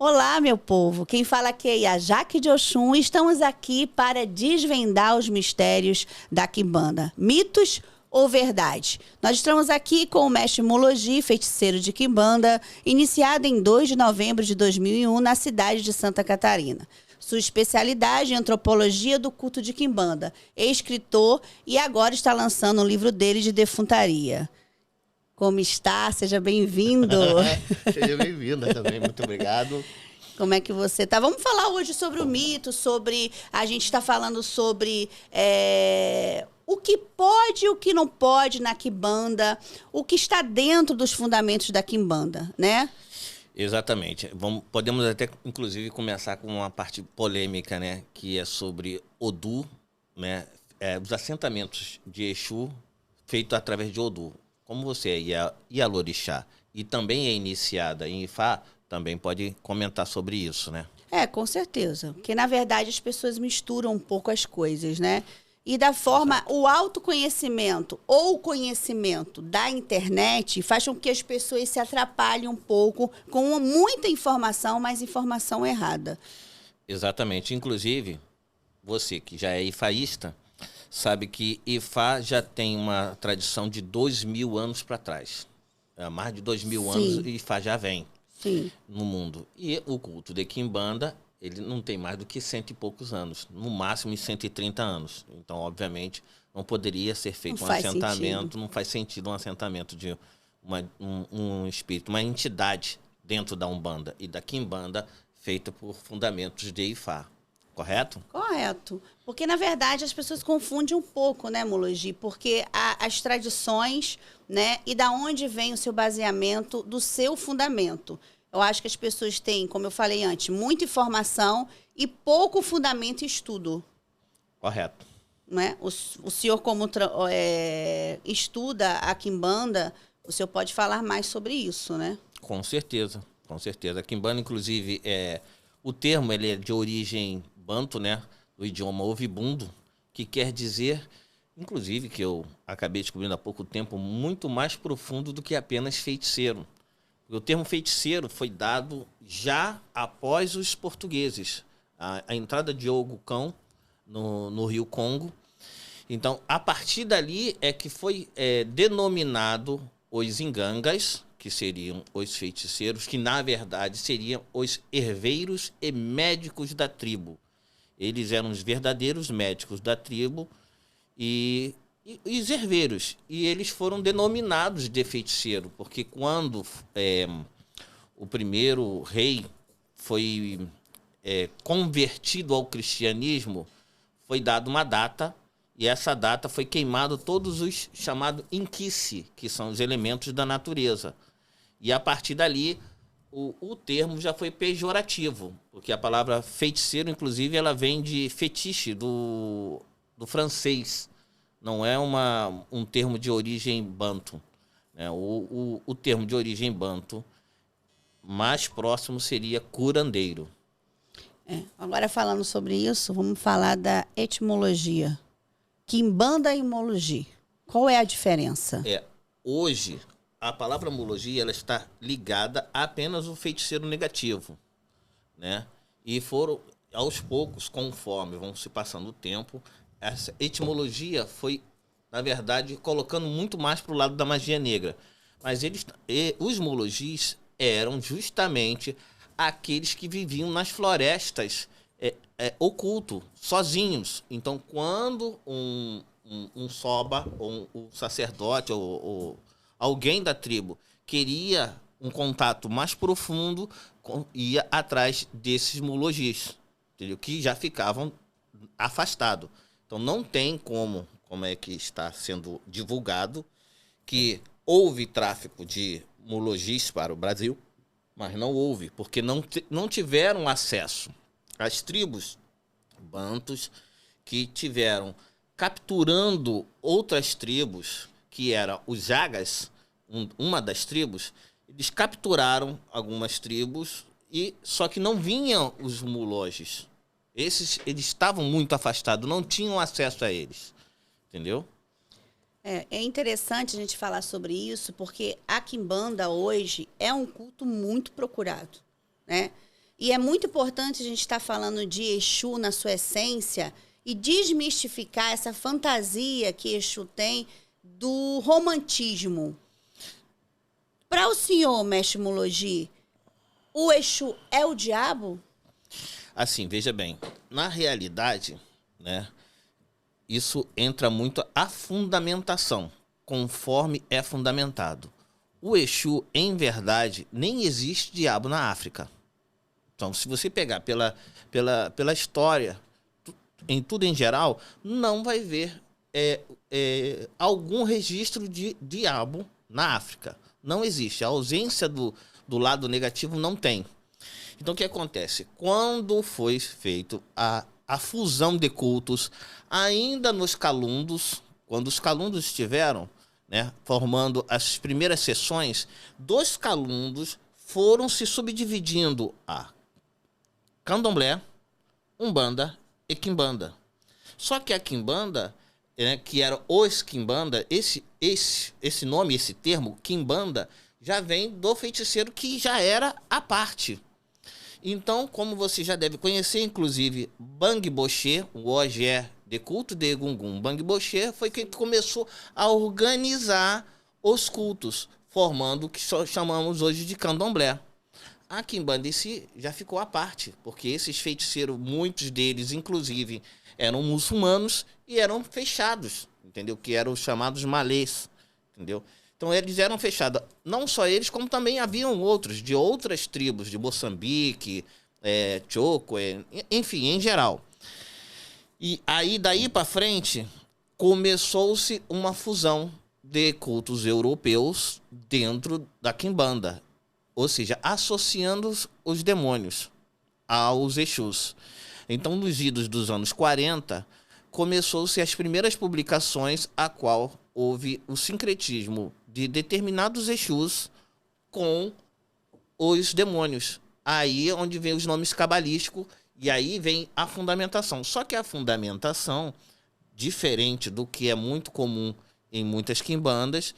Olá, meu povo. Quem fala aqui é a Jaque de Oxum. Estamos aqui para desvendar os mistérios da quimbanda. Mitos ou verdade? Nós estamos aqui com o mestre Mologi, feiticeiro de quimbanda, iniciado em 2 de novembro de 2001 na cidade de Santa Catarina. Sua especialidade em antropologia do culto de quimbanda. É escritor e agora está lançando um livro dele de defuntaria. Como está? Seja bem-vindo. Seja bem-vinda também, muito obrigado. Como é que você está? Vamos falar hoje sobre o mito, sobre... A gente está falando sobre o que pode e o que não pode na quimbanda, o que está dentro dos fundamentos da quimbanda, né? Exatamente. Podemos até, inclusive, começar com uma parte polêmica, né? Que é sobre Odu, né? Os assentamentos de Exu feitos através de Odu. Como você é Ialorixá e também é iniciada em Ifá, também pode comentar sobre isso, né? Com certeza. Porque, na verdade, as pessoas misturam um pouco as coisas, né? E da forma, Exato. o autoconhecimento ou o conhecimento da internet faz com que as pessoas se atrapalhem um pouco com muita informação, mas informação errada. Exatamente. Inclusive, você que já é ifaísta, sabe que Ifá já tem uma tradição de 2.000 anos para trás. Mais de 2.000 anos Ifá já vem no mundo. E o culto de Quimbanda, ele não tem mais do que 100 e poucos anos, no máximo em 130 anos. Então, obviamente, não poderia ser feito um assentamento, não faz sentido um assentamento de um espírito, uma entidade dentro da Umbanda e da Quimbanda feita por fundamentos de Ifá. Correto? Correto. Porque, na verdade, as pessoas confundem um pouco, né, Mologi? Porque as tradições, né, e da onde vem o seu baseamento do seu fundamento. Eu acho que as pessoas têm, como eu falei antes, muita informação e pouco fundamento e estudo. Correto. Né? O senhor, como estuda a quimbanda, o senhor pode falar mais sobre isso, né? Com certeza, com certeza. A quimbanda, inclusive, o termo ele é de origem banto, né, do idioma ovibundo, que quer dizer, inclusive, que eu acabei descobrindo há pouco tempo, muito mais profundo do que apenas feiticeiro. O termo feiticeiro foi dado já após os portugueses, a entrada de Ogukão no Rio Congo. Então, a partir dali é que foi denominado os ingangas, que seriam os feiticeiros, que na verdade seriam os herveiros e médicos da tribo. Eles eram os verdadeiros médicos da tribo e os herveiros. E eles foram denominados de feiticeiro, porque quando o primeiro rei foi convertido ao cristianismo, foi dada uma data, e essa data foi queimado todos os chamados inquice, que são os elementos da natureza. E a partir dali, o termo já foi pejorativo, porque a palavra feiticeiro, inclusive, ela vem de fetiche, do francês. Não é um termo de origem banto. Né? O termo de origem banto mais próximo seria curandeiro. Agora, falando sobre isso, vamos falar da etimologia. Quimbanda e Mologi. Qual é a diferença? Hoje, a palavra Mologi ela está ligada a apenas o feiticeiro negativo, né? E foram, aos poucos, conforme vão se passando o tempo, essa etimologia foi, na verdade, colocando muito mais para o lado da magia negra. Mas os Mologis eram justamente aqueles que viviam nas florestas oculto, sozinhos. Então, quando um soba, ou um sacerdote, ou alguém da tribo queria um contato mais profundo, ia atrás desses Mologis, entendeu? Que já ficavam afastados. Então não tem como é que está sendo divulgado, que houve tráfico de Mologis para o Brasil, mas não houve, porque não tiveram acesso às tribos bantos que tiveram capturando outras tribos, que eram os Jagas, uma das tribos. Eles capturaram algumas tribos, só que não vinham os Mologis. Eles estavam muito afastados, não tinham acesso a eles. Entendeu? É interessante a gente falar sobre isso, porque a quimbanda hoje é um culto muito procurado, né? E é muito importante a gente estar falando de Exu na sua essência e desmistificar essa fantasia que Exu tem do romantismo. Para o senhor, mestre Mulogi, o Exu é o diabo? Assim, veja bem, na realidade, né, isso entra muito a fundamentação, conforme é fundamentado. O Exu, em verdade, nem existe diabo na África. Então, se você pegar pela história, em tudo em geral, não vai ver algum registro de diabo na África. Não existe. A ausência do lado negativo não tem. Então, o que acontece? Quando foi feito a fusão de cultos, ainda nos calundos, quando os calundos estiveram, né, formando as primeiras seções, dos calundos foram se subdividindo a Candomblé, Umbanda e Quimbanda. Só que a Quimbanda, que era os Quimbanda, esse nome, esse termo, Quimbanda, já vem do feiticeiro que já era a parte. Então, como você já deve conhecer, inclusive, Bang Boché, o Ogé de culto de Egungun, Bang Boché foi quem começou a organizar os cultos, formando o que chamamos hoje de Candomblé. A Quimbanda em si já ficou à parte, porque esses feiticeiros, muitos deles, inclusive, eram muçulmanos e eram fechados, entendeu? Que eram os chamados malês, entendeu? Então, eles eram fechados. Não só eles, como também haviam outros, de outras tribos, de Moçambique, Choco, enfim, em geral. E aí, daí para frente, começou-se uma fusão de cultos europeus dentro da Quimbanda. Ou seja, associando os demônios aos Exus. Então, nos idos dos anos 40, começou-se as primeiras publicações a qual houve o sincretismo de determinados Exus com os demônios. Aí é onde vem os nomes cabalísticos e aí vem a fundamentação. Só que a fundamentação, diferente do que é muito comum em muitas quimbandas,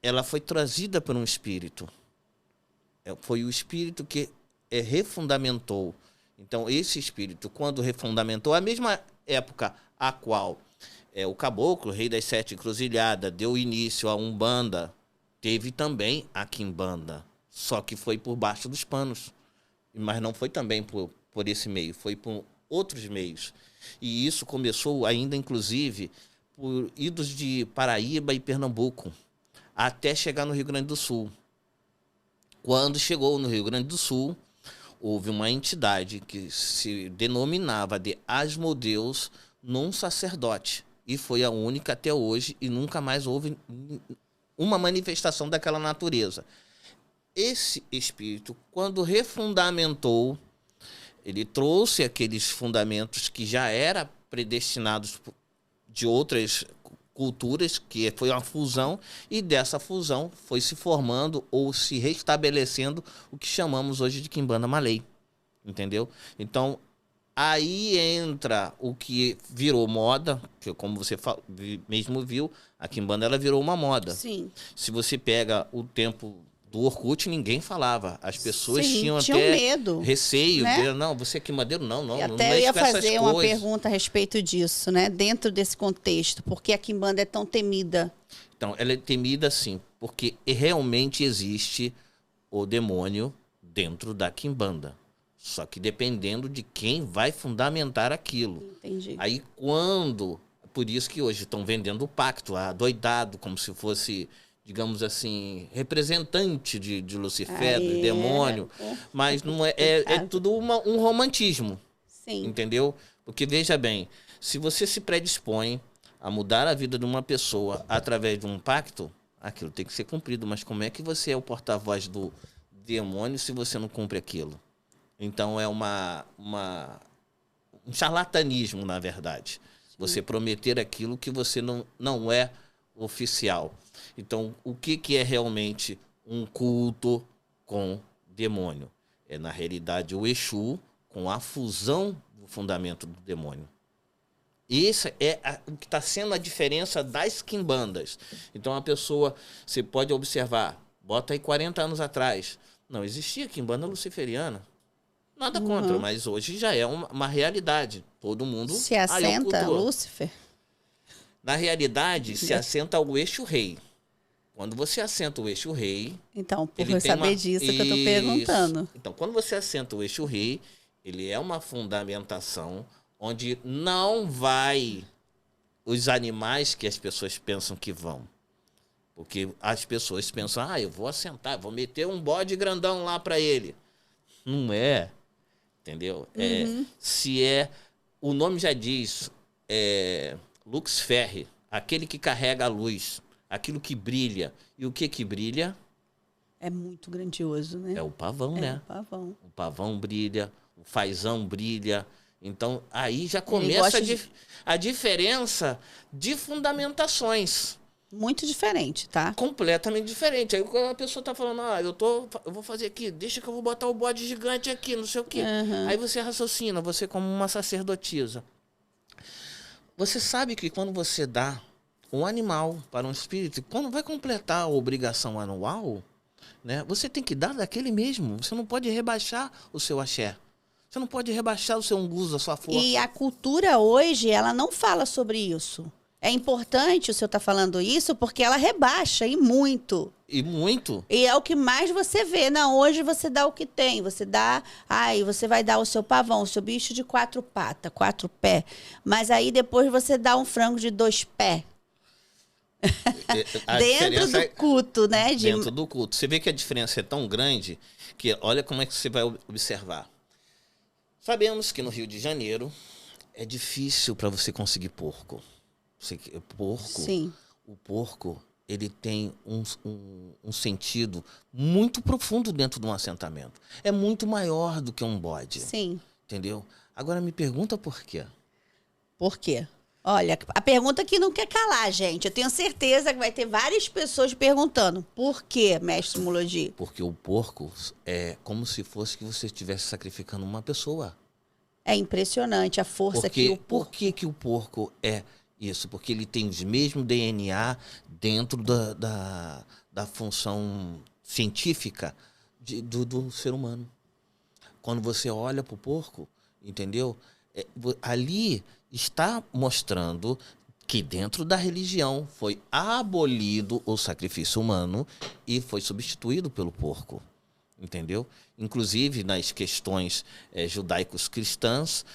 ela foi trazida por um espírito. Foi o espírito que refundamentou. Então, esse espírito, quando refundamentou, a mesma época a qual o caboclo, rei das 7 encruzilhadas, deu início à Umbanda, teve também a Quimbanda. Só que foi por baixo dos panos. Mas não foi também por esse meio, foi por outros meios. E isso começou ainda, inclusive, por idos de Paraíba e Pernambuco, até chegar no Rio Grande do Sul. Quando chegou no Rio Grande do Sul, houve uma entidade que se denominava de Asmodeus num sacerdote. E foi a única até hoje e nunca mais houve uma manifestação daquela natureza. Esse espírito, quando refundamentou, ele trouxe aqueles fundamentos que já eram predestinados de outras culturas, que foi uma fusão, e dessa fusão foi se formando ou se restabelecendo o que chamamos hoje de Quimbanda Malay, entendeu? Então, aí entra o que virou moda, que como você mesmo viu, a Quimbanda ela virou uma moda. Sim. Se você pega o tempo do Orkut, ninguém falava. As pessoas tinham até medo, receio. né? Não, você é quimbandeiro? Não, E não até eu mexe ia com essas fazer uma coisas. pergunta a respeito disso, né? Dentro desse contexto, por que a Quimbanda é tão temida? Então, ela é temida sim, porque realmente existe o demônio dentro da Quimbanda. Só que dependendo de quem vai fundamentar aquilo. Entendi. Aí quando... Por isso que hoje estão vendendo o pacto, adoidado, como se fosse, digamos assim, representante de Lucifer, do demônio. Mas não é tudo um romantismo. Sim. Entendeu? Porque, veja bem, se você se predispõe a mudar a vida de uma pessoa através de um pacto, aquilo tem que ser cumprido. Mas como é que você é o porta-voz do demônio se você não cumpre aquilo? Então é um charlatanismo, na verdade. Você prometer aquilo que você não é oficial. Então, o que é realmente um culto com demônio? É, na realidade, o Exu com a fusão do fundamento do demônio. Essa é o que está sendo a diferença das quimbandas. Então, a pessoa, você pode observar, bota aí 40 anos atrás, não existia quimbanda luciferiana. Nada contra, mas hoje já é uma realidade. Todo mundo... Se assenta Lúcifer? Na realidade, se assenta o eixo rei. Quando você assenta o eixo rei... Então, por saber disso que eu estou perguntando. Então, quando você assenta o eixo rei, ele é uma fundamentação onde não vai os animais que as pessoas pensam que vão. Porque as pessoas pensam, eu vou assentar, vou meter um bode grandão lá para ele. Não é, entendeu? Se é, o nome já diz, Lux Ferri, aquele que carrega a luz, aquilo que brilha. E o que brilha? É muito grandioso, né? É o pavão, né? O pavão. O pavão brilha, o fazão brilha. Então, aí já começa a diferença de fundamentações. Muito diferente, tá? Completamente diferente. Aí a pessoa tá falando, eu vou fazer aqui, deixa que eu vou botar o bode gigante aqui, não sei o quê. Aí você raciocina, você como uma sacerdotisa. Você sabe que quando você dá um animal para um espírito, quando vai completar a obrigação anual, né, você tem que dar daquele mesmo. Você não pode rebaixar o seu axé. Você não pode rebaixar o seu unguzo, a sua força. E a cultura hoje, ela não fala sobre isso. É importante o senhor estar falando isso porque ela rebaixa, e muito. E muito. E é o que mais você vê. Não, hoje você dá o que tem. Você dá... você vai dar o seu pavão, o seu bicho de 4 patas, 4 pés. Mas aí depois você dá um frango de 2 pés. Dentro do culto, né? Dentro do culto. Você vê que a diferença é tão grande que olha como é que você vai observar. Sabemos que no Rio de Janeiro é difícil para você conseguir porco. Sim. O porco, ele tem um sentido muito profundo dentro de um assentamento. É muito maior do que um bode. Sim. Entendeu? Agora me pergunta por quê. Por quê? Olha, a pergunta que não quer calar, gente. Eu tenho certeza que vai ter várias pessoas perguntando. Por quê, mestre Mulogi? Porque o porco é como se fosse que você estivesse sacrificando uma pessoa. É impressionante a força que o porco... Por que o porco é isso? Porque ele tem o mesmo DNA dentro da função científica do ser humano. Quando você olha para o porco, entendeu? Ali está mostrando que dentro da religião foi abolido o sacrifício humano e foi substituído pelo porco. Entendeu? Inclusive, nas questões judaicos cristãs,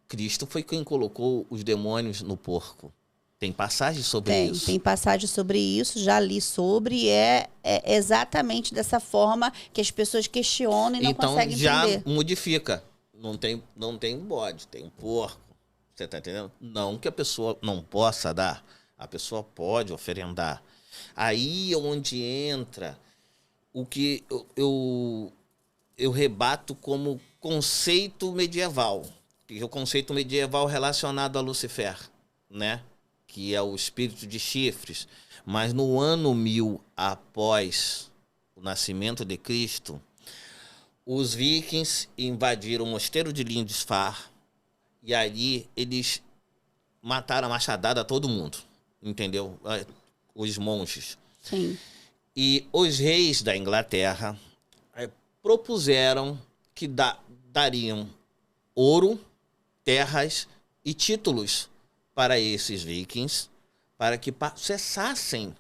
Cristo foi quem colocou os demônios no porco. Tem passagem sobre isso? Tem passagem sobre isso, já li sobre, é exatamente dessa forma que as pessoas questionam e não conseguem entender. Então já modifica. Não tem bode, tem um porco. Você está entendendo? Não que a pessoa não possa dar, a pessoa pode oferendar. Aí é onde entra o que eu rebato como conceito medieval. Que é o conceito medieval relacionado a Lúcifer, né? Que é o espírito de chifres. Mas no ano 1000 após o nascimento de Cristo, os vikings invadiram o mosteiro de Lindisfarne e ali eles mataram a machadada todo mundo, entendeu? Os monges. Sim. E os reis da Inglaterra propuseram que dariam ouro, terras e títulos para esses vikings, para que cessassem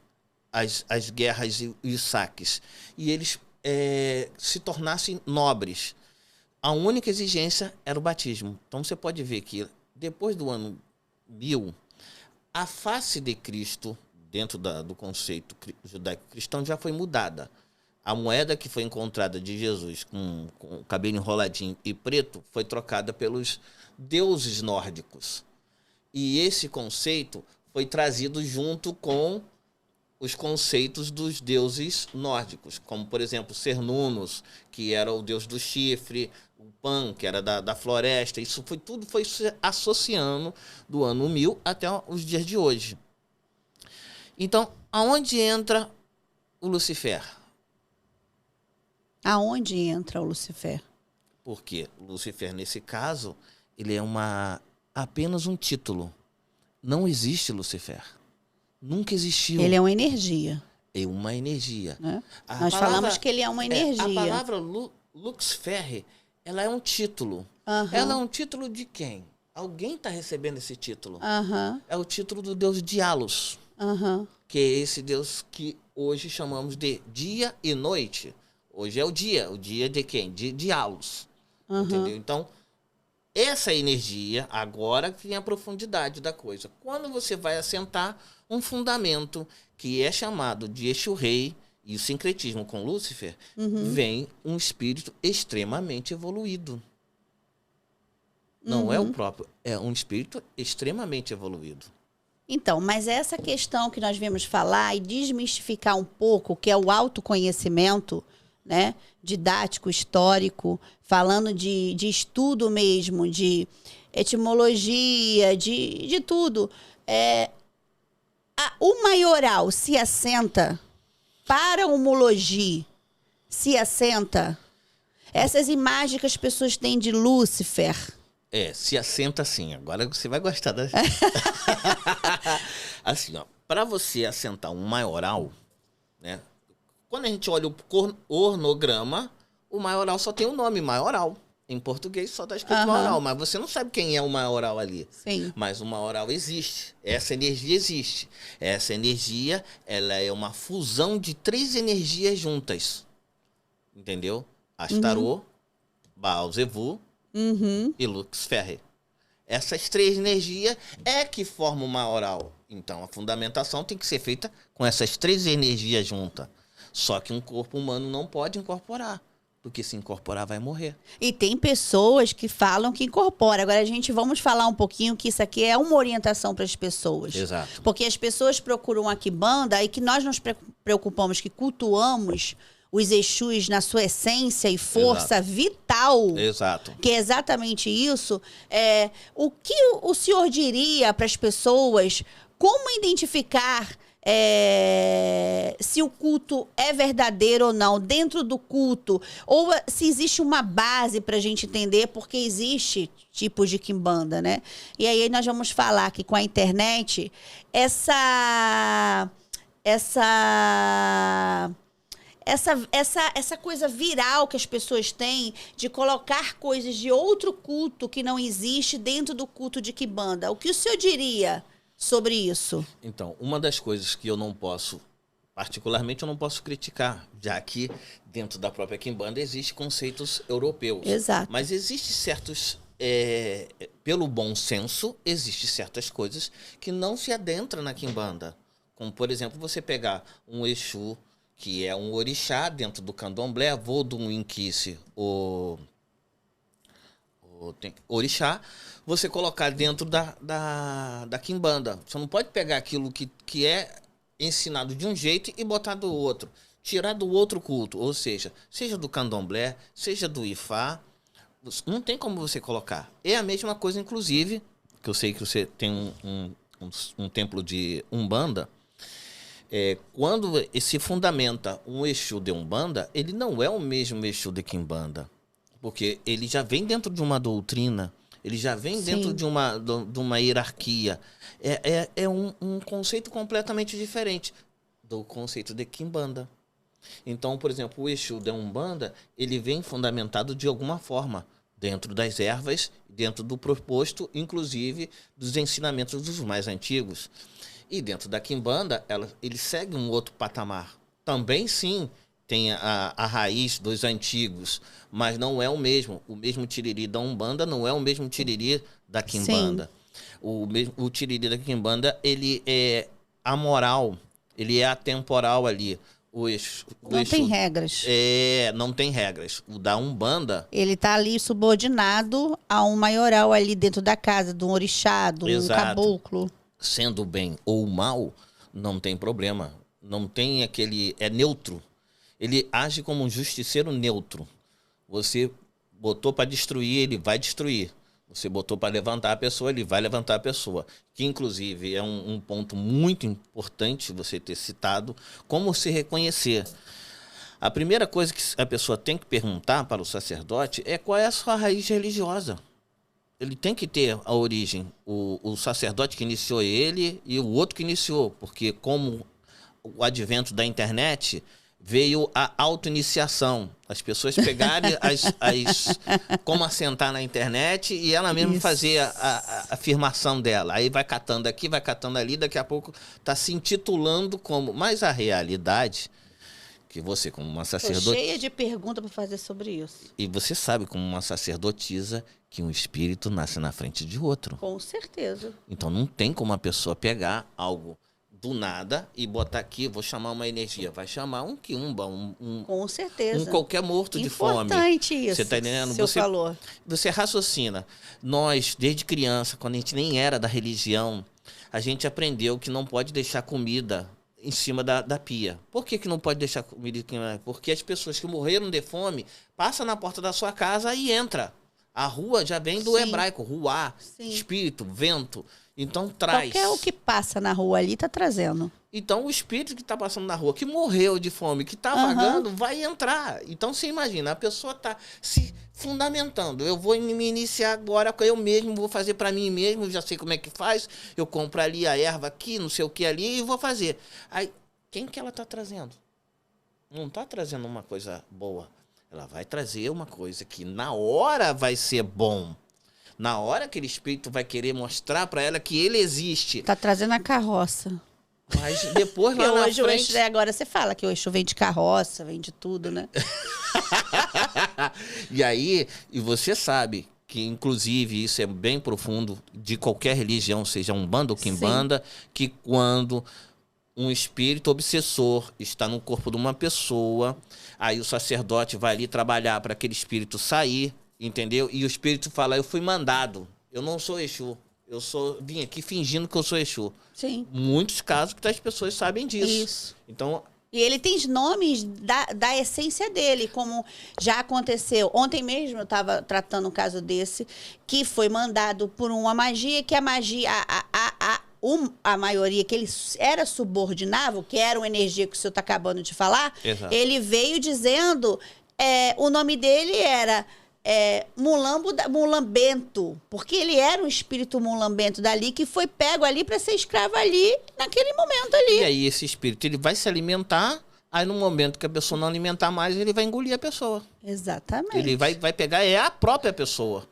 as guerras e os saques. E eles se tornassem nobres. A única exigência era o batismo. Então você pode ver que depois do ano 1000, a face de Cristo, dentro do conceito judaico-cristão, já foi mudada. A moeda que foi encontrada de Jesus com o cabelo enroladinho e preto foi trocada pelos deuses nórdicos. E esse conceito foi trazido junto com os conceitos dos deuses nórdicos, como, por exemplo, Cernunnos, que era o deus do chifre, o Pan, que era da floresta. Isso tudo foi se associando do ano 1000 até os dias de hoje. Então, aonde entra o Lúcifer? Aonde entra o Lúcifer? Porque o Lúcifer, nesse caso, ele é apenas um título. Não existe Lúcifer. Nunca existiu. Ele é uma energia. É uma energia. Né? Nós falamos que ele é uma energia. A palavra Lux Ferri ela é um título. Ela é um título de quem? Alguém está recebendo esse título. É o título do deus Dialos, que é esse deus que hoje chamamos de dia e noite. Hoje é o dia de quem? De Dialos. Entendeu? Então, essa energia agora tem a profundidade da coisa. Quando você vai assentar um fundamento que é chamado de Exu-Rei, e o sincretismo com Lúcifer, vem um espírito extremamente evoluído. Não é o próprio, é um espírito extremamente evoluído. Então, mas essa questão que nós viemos falar e desmistificar um pouco, que é o autoconhecimento, né, didático, histórico, falando de estudo mesmo, de etimologia, de tudo. O maioral se assenta, para o Mulogi, se assenta, essas imagens que as pessoas têm de Lúcifer. Se assenta assim. Agora você vai gostar da... Assim, ó, para você assentar um maioral, né? Quando a gente olha o ornograma, o maioral só tem o nome maioral. Em português só está escrito maioral, mas você não sabe quem é o maioral ali. Sim. Mas o maioral existe. Essa energia existe. Essa energia, ela é uma fusão de 3 energias juntas. Entendeu? Astarô, Baal Zevu e Lucifer. Essas 3 energias é que formam o maioral. Então, a fundamentação tem que ser feita com essas 3 energias juntas. Só que um corpo humano não pode incorporar. Porque se incorporar vai morrer. E tem pessoas que falam que incorpora. Agora, vamos falar um pouquinho que isso aqui é uma orientação para as pessoas. Exato. Porque as pessoas procuram a quimbanda e que nós nos preocupamos, que cultuamos os Exus na sua essência e força vital. Exato. Que é exatamente isso. O que o senhor diria para as pessoas? Como identificar se o culto é verdadeiro ou não, dentro do culto, ou se existe uma base para a gente entender, porque existe tipos de quimbanda, né? E aí nós vamos falar que com a internet, essa coisa viral que as pessoas têm de colocar coisas de outro culto que não existe dentro do culto de quimbanda. O que o senhor diria sobre isso? Então, uma das coisas que eu não posso, particularmente eu não posso criticar, já que dentro da própria quimbanda existem conceitos europeus. Exato. Mas existem certos, pelo bom senso, existem certas coisas que não se adentram na quimbanda. Como, por exemplo, você pegar um Exu, que é um orixá dentro do candomblé, Vodun Inquice, o orixá, você colocar dentro da quimbanda. Você não pode pegar aquilo que é ensinado de um jeito e botar do outro. Tirar do outro culto. Ou seja do candomblé, seja do Ifá, não tem como você colocar. É a mesma coisa, inclusive, que eu sei que você tem um templo de Umbanda. Quando se fundamenta um Exu de Umbanda, ele não é o mesmo Exu de Quimbanda. Porque ele já vem dentro de uma doutrina, ele já vem dentro de uma hierarquia. É um conceito completamente diferente do conceito de Quimbanda. Então, por exemplo, o Exu de Umbanda, ele vem fundamentado de alguma forma, dentro das ervas, dentro do proposto, inclusive dos ensinamentos dos mais antigos. E dentro da Quimbanda, ele segue um outro patamar. Também, sim, tem a raiz dos antigos, mas não é o mesmo. O mesmo tiriri da Umbanda não é o mesmo tiriri da Quimbanda. O tiriri da Quimbanda, ele é amoral, ele é atemporal ali. Não tem regras. Não tem regras. O da Umbanda... Ele está ali subordinado a um maioral ali dentro da casa, de um orixá, de um caboclo. Sendo bem ou mal, não tem problema. Não tem aquele... É neutro. Ele age como um justiceiro neutro. Você botou para destruir, ele vai destruir. Você botou para levantar a pessoa, ele vai levantar a pessoa. Que, inclusive, é um ponto muito importante você ter citado. Como se reconhecer. A primeira coisa que a pessoa tem que perguntar para o sacerdote é qual é a sua raiz religiosa. Ele tem que ter a origem. O sacerdote que iniciou ele e o outro que iniciou. Porque como o advento da internet... veio a auto-iniciação. As pessoas pegarem como assentar na internet e ela mesma fazer a afirmação dela. Aí vai catando aqui, vai catando ali, daqui a pouco está se intitulando como... Mas a realidade, que você como uma sacerdotisa... Tô cheia de perguntas para fazer sobre isso. E você sabe como uma sacerdotisa que um espírito nasce na frente de outro. Com certeza. Então não tem como a pessoa pegar algo do nada e botar aqui, vou chamar uma energia. Vai chamar um quiumba, com certeza. Um qualquer morto de fome. Importante isso. Você tá entendendo? Você raciocina. Nós, desde criança, quando a gente nem era da religião, a gente aprendeu que não pode deixar comida em cima da pia. Por que não pode deixar comida em cima? Porque as pessoas que morreram de fome passam na porta da sua casa e entra. A rua já vem do hebraico, ruá, espírito, vento. Então traz. Qualquer o que passa na rua ali tá trazendo. Então o espírito que está passando na rua, que morreu de fome, que está vagando, vai entrar. Então você imagina, a pessoa está se fundamentando. Eu vou me iniciar agora, eu mesmo vou fazer para mim mesmo, já sei como é que faz. Eu compro ali a erva aqui, não sei o que ali e vou fazer. Aí, quem que ela está trazendo? Não está trazendo uma coisa boa. Ela vai trazer uma coisa que na hora vai ser bom. Na hora aquele espírito vai querer mostrar para ela que ele existe. Tá trazendo a carroça. Mas depois lá na frente... O Exu, agora você fala que o Exu vem de carroça, vem de tudo, né? E aí, e você sabe que, inclusive, isso é bem profundo de qualquer religião, seja Umbanda ou Quimbanda, que quando um espírito obsessor está no corpo de uma pessoa, aí o sacerdote vai ali trabalhar para aquele espírito sair, entendeu? E o espírito fala, eu fui mandado, eu não sou Exu, vim aqui fingindo que eu sou Exu. Sim. Muitos casos que as pessoas sabem disso. Isso. Então... E ele tem nomes da essência dele, como já aconteceu. Ontem mesmo eu estava tratando um caso desse, que foi mandado por uma magia, que a magia, a maioria que ele era subordinável, que era uma energia que o senhor está acabando de falar, ele veio dizendo, o nome dele era mulambento, porque ele era um espírito mulambento dali, que foi pego ali para ser escravo ali, naquele momento ali. E aí esse espírito, ele vai se alimentar, aí no momento que a pessoa não alimentar mais, ele vai engolir a pessoa. Exatamente. Ele vai pegar a própria pessoa,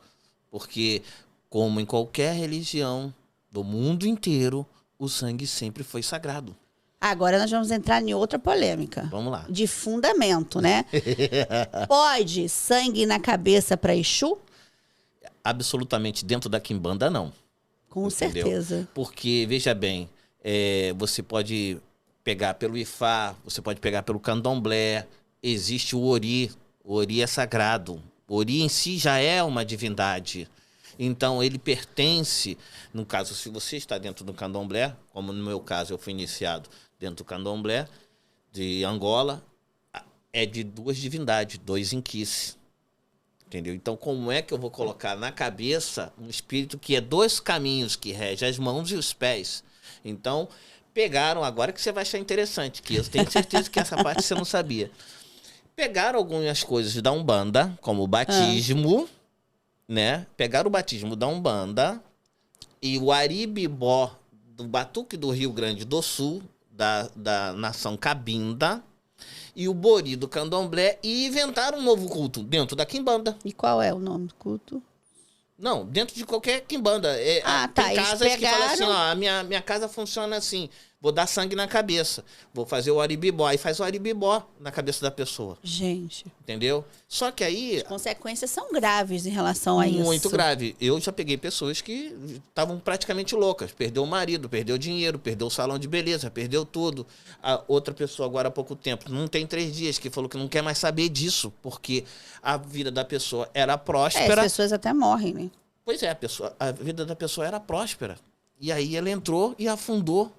porque como em qualquer religião do mundo inteiro, o sangue sempre foi sagrado. Agora nós vamos entrar em outra polêmica. Vamos lá. De fundamento, né? Pode sangue na cabeça para Exu? Absolutamente. Dentro da Quimbanda, não. Com certeza. Porque, veja bem, você pode pegar pelo Ifá, você pode pegar pelo Candomblé, existe o Ori. O Ori é sagrado. O Ori em si já é uma divindade. Então, ele pertence, no caso, se você está dentro do Candomblé, como no meu caso eu fui iniciado dentro do Candomblé de Angola, é de duas divindades, dois inquices. Entendeu? Então, como é que eu vou colocar na cabeça um espírito que é dois caminhos que rege as mãos e os pés? Então, pegaram, agora que você vai achar interessante, que eu tenho certeza que essa parte você não sabia. Pegaram algumas coisas da Umbanda, como o batismo, né? Pegaram o batismo da Umbanda e o Aribibó do Batuque do Rio Grande do Sul, da nação Cabinda, e o Bori do Candomblé, e inventaram um novo culto dentro da Quimbanda. E qual é o nome do culto? Não, dentro de qualquer Quimbanda. Tem casas que falam assim, ó, a minha casa funciona assim, vou dar sangue na cabeça, vou fazer o Aribibó, aí faz o Aribibó na cabeça da pessoa. Gente. Entendeu? Só que aí... As consequências são graves em relação a isso. Muito grave. Eu já peguei pessoas que estavam praticamente loucas. Perdeu o marido, perdeu o dinheiro, perdeu o salão de beleza, perdeu tudo. A outra pessoa, agora há pouco tempo, não tem 3 dias, que falou que não quer mais saber disso, porque a vida da pessoa era próspera. As pessoas até morrem, né? Pois é, a vida da pessoa era próspera. E aí ela entrou e afundou.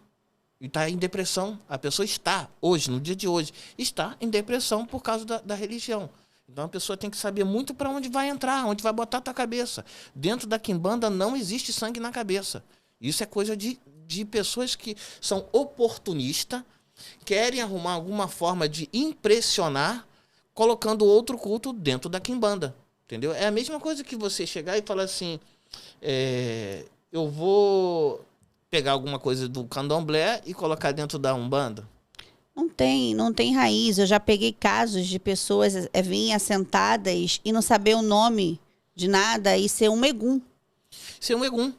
E está em depressão. A pessoa está, hoje, no dia de hoje, está em depressão por causa da religião. Então a pessoa tem que saber muito para onde vai entrar, onde vai botar a tua cabeça. Dentro da Quimbanda não existe sangue na cabeça. Isso é coisa de pessoas que são oportunistas, querem arrumar alguma forma de impressionar, colocando outro culto dentro da Quimbanda. Entendeu? É a mesma coisa que você chegar e falar assim, eu vou pegar alguma coisa do Candomblé e colocar dentro da Umbanda. Não tem raiz. Eu já peguei casos de pessoas virem assentadas e não saber o nome de nada e ser um megum. Ser um egum,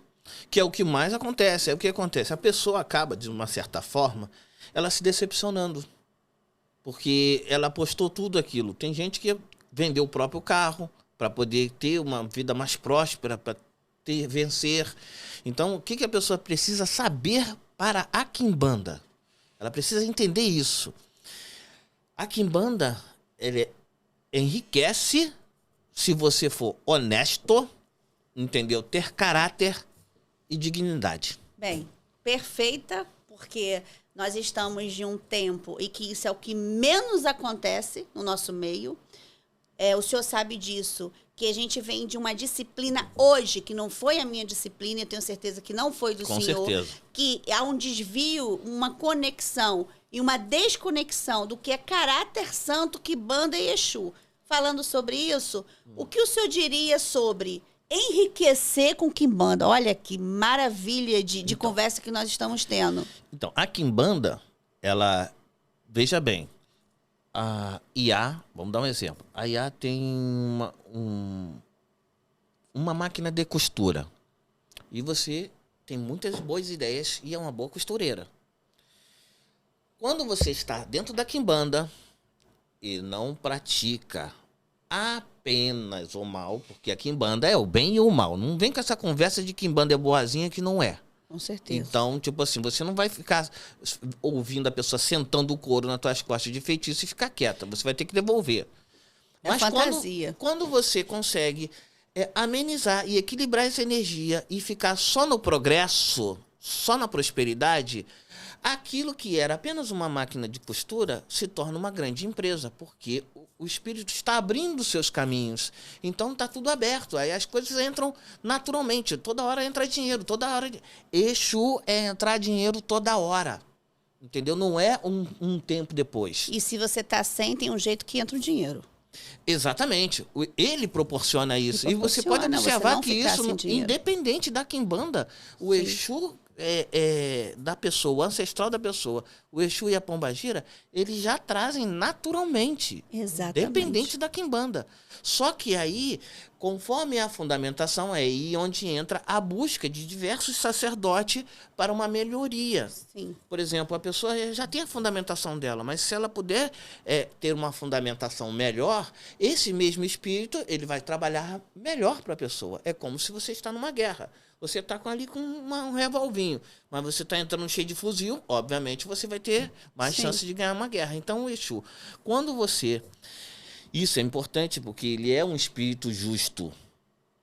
que é o que mais acontece. É o que acontece. A pessoa acaba, de uma certa forma, ela se decepcionando. Porque ela apostou tudo aquilo. Tem gente que vendeu o próprio carro para poder ter uma vida mais próspera, para vencer. Então, o que a pessoa precisa saber para a quimbanda? Ela precisa entender isso. A quimbanda, ele enriquece se você for honesto, entendeu? Ter caráter e dignidade. Bem, perfeita, porque nós estamos de um tempo e que isso é o que menos acontece no nosso meio. O senhor sabe disso, que a gente vem de uma disciplina hoje, que não foi a minha disciplina, eu tenho certeza que não foi do Com senhor. certeza. Que há um desvio, uma conexão e uma desconexão do que é caráter santo, quimbanda e Exu. Falando sobre isso, o que o senhor diria sobre enriquecer com quimbanda? Olha que maravilha de conversa que nós estamos tendo. Então, a quimbanda, ela, veja bem, a IA, vamos dar um exemplo. A IA tem uma máquina de costura. E você tem muitas boas ideias e é uma boa costureira. Quando você está dentro da quimbanda e não pratica apenas o mal, porque a quimbanda é o bem e o mal. Não vem com essa conversa de quimbanda é boazinha que não é. Com certeza. Então, tipo assim, você não vai ficar ouvindo a pessoa sentando o couro nas tuas costas de feitiço e ficar quieta. Você vai ter que devolver. É fantasia. Quando você consegue amenizar e equilibrar essa energia e ficar só no progresso, só na prosperidade, aquilo que era apenas uma máquina de costura se torna uma grande empresa, porque o espírito está abrindo seus caminhos. Então está tudo aberto. Aí as coisas entram naturalmente. Toda hora entra dinheiro, toda hora. Exu é entrar dinheiro toda hora. Entendeu? Não é um tempo depois. E se você tá sem, tem um jeito que entra o dinheiro. Exatamente. Ele proporciona isso. Ele E você proporciona, pode você observar não que ficar isso, sem dinheiro. independente da quimbanda, o Sim. Exu da pessoa, o ancestral da pessoa, o Exu e a Pombagira, eles já trazem naturalmente. Exatamente. Independente da quimbanda. Só que aí, conforme a fundamentação, é aí onde entra a busca de diversos sacerdotes para uma melhoria. Sim. Por exemplo, a pessoa já tem a fundamentação dela, mas se ela puder ter uma fundamentação melhor, esse mesmo espírito ele vai trabalhar melhor para a pessoa. É como se você está numa guerra. Você está ali com um revolvinho, mas você está entrando cheio de fuzil, obviamente você vai ter mais Sim. chance de ganhar uma guerra. Então, o Exu, quando você... Isso é importante porque ele é um espírito justo.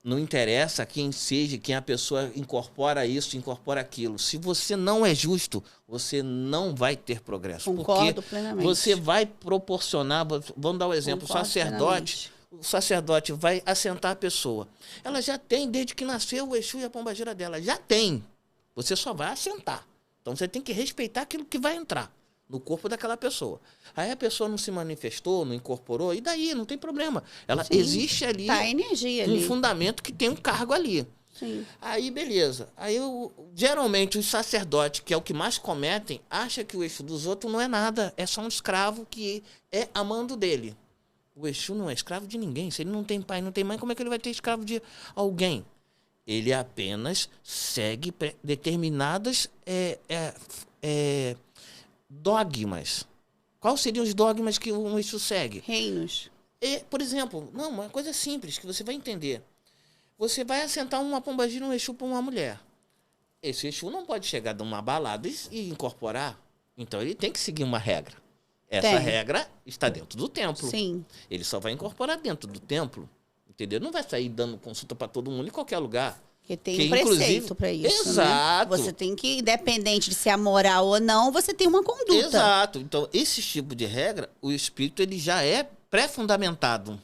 Não interessa quem seja, quem a pessoa incorpora isso, incorpora aquilo. Se você não é justo, você não vai ter progresso. Concordo porque plenamente. você vai proporcionar... Vamos dar um exemplo. Concordo Sacerdote... plenamente. O sacerdote vai assentar a pessoa. Ela já tem, desde que nasceu, o Exu e a pombagira dela. Já tem. Você só vai assentar. Então você tem que respeitar aquilo que vai entrar no corpo daquela pessoa. Aí a pessoa não se manifestou, não incorporou, e daí? Não tem problema. Ela Sim. existe ali Tá a energia um ali. fundamento que tem um cargo ali. Sim. Aí, beleza. Aí, geralmente, os sacerdotes, que é o que mais cometem, acham que o Exu dos outros não é nada. É só um escravo que é amando dele. O Exu não é escravo de ninguém. Se ele não tem pai, não tem mãe, como é que ele vai ter escravo de alguém? Ele apenas segue determinadas dogmas. Quais seriam os dogmas que um Exu segue? Reinos. Por exemplo, uma coisa simples que você vai entender. Você vai assentar uma pombagira, um Exu para uma mulher. Esse Exu não pode chegar de uma balada e incorporar. Então ele tem que seguir uma regra. Essa regra está dentro do templo. Sim. Ele só vai incorporar dentro do templo. Entendeu? Não vai sair dando consulta para todo mundo em qualquer lugar. Porque tem Que, um preceito inclusive, para isso, exato. né? Você tem que, independente de se é moral ou não, você tem uma conduta. Exato. Então, esse tipo de regra, o espírito ele já é pré-fundamentado.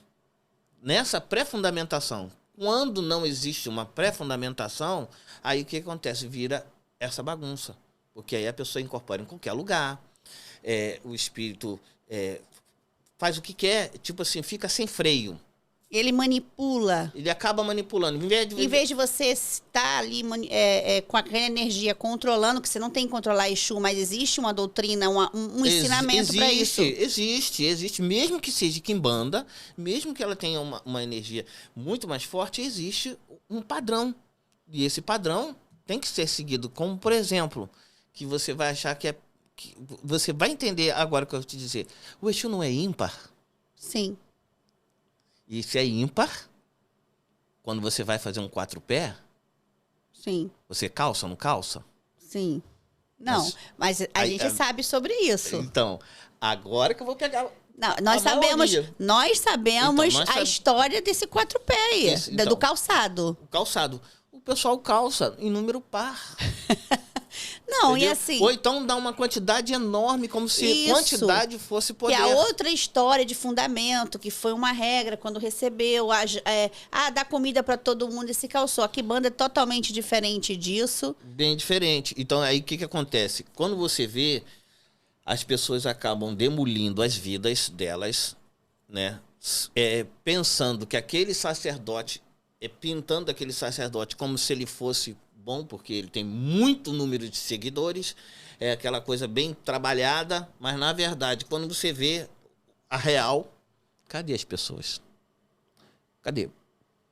Nessa pré-fundamentação. Quando não existe uma pré-fundamentação, aí o que acontece? Vira essa bagunça. Porque aí a pessoa incorpora em qualquer lugar. O espírito faz o que quer, tipo assim, fica sem freio. Ele manipula. Ele acaba manipulando. Em vez de você estar ali com aquela energia controlando, que você não tem que controlar Exu, mas existe uma doutrina, um ensinamento para isso. Existe. Mesmo que seja quimbanda, mesmo que ela tenha uma energia muito mais forte, existe um padrão. E esse padrão tem que ser seguido. Como, por exemplo, que você vai achar que você vai entender agora o que eu vou te dizer. O Exu não é ímpar? Sim. E se é ímpar, quando você vai fazer um 4-pé, sim, você calça ou não calça? Sim. Não, mas a gente sabe sobre isso. Então, agora que eu vou pegar... Não, nós sabemos então, a história desse 4-pé aí, do calçado. O calçado. O pessoal calça em número par. Não, entendeu? E assim... Ou então dá uma quantidade enorme, como se isso, quantidade fosse poder. Que a outra história de fundamento, que foi uma regra, quando recebeu, dá comida para todo mundo e se calçou. A quimbanda é totalmente diferente disso. Bem diferente. Então, aí o que acontece? Quando você vê, as pessoas acabam demolindo as vidas delas, né? Pensando que aquele sacerdote, pintando aquele sacerdote como se ele fosse bom, porque ele tem muito número de seguidores, é aquela coisa bem trabalhada, mas na verdade, quando você vê a real, cadê as pessoas? Cadê?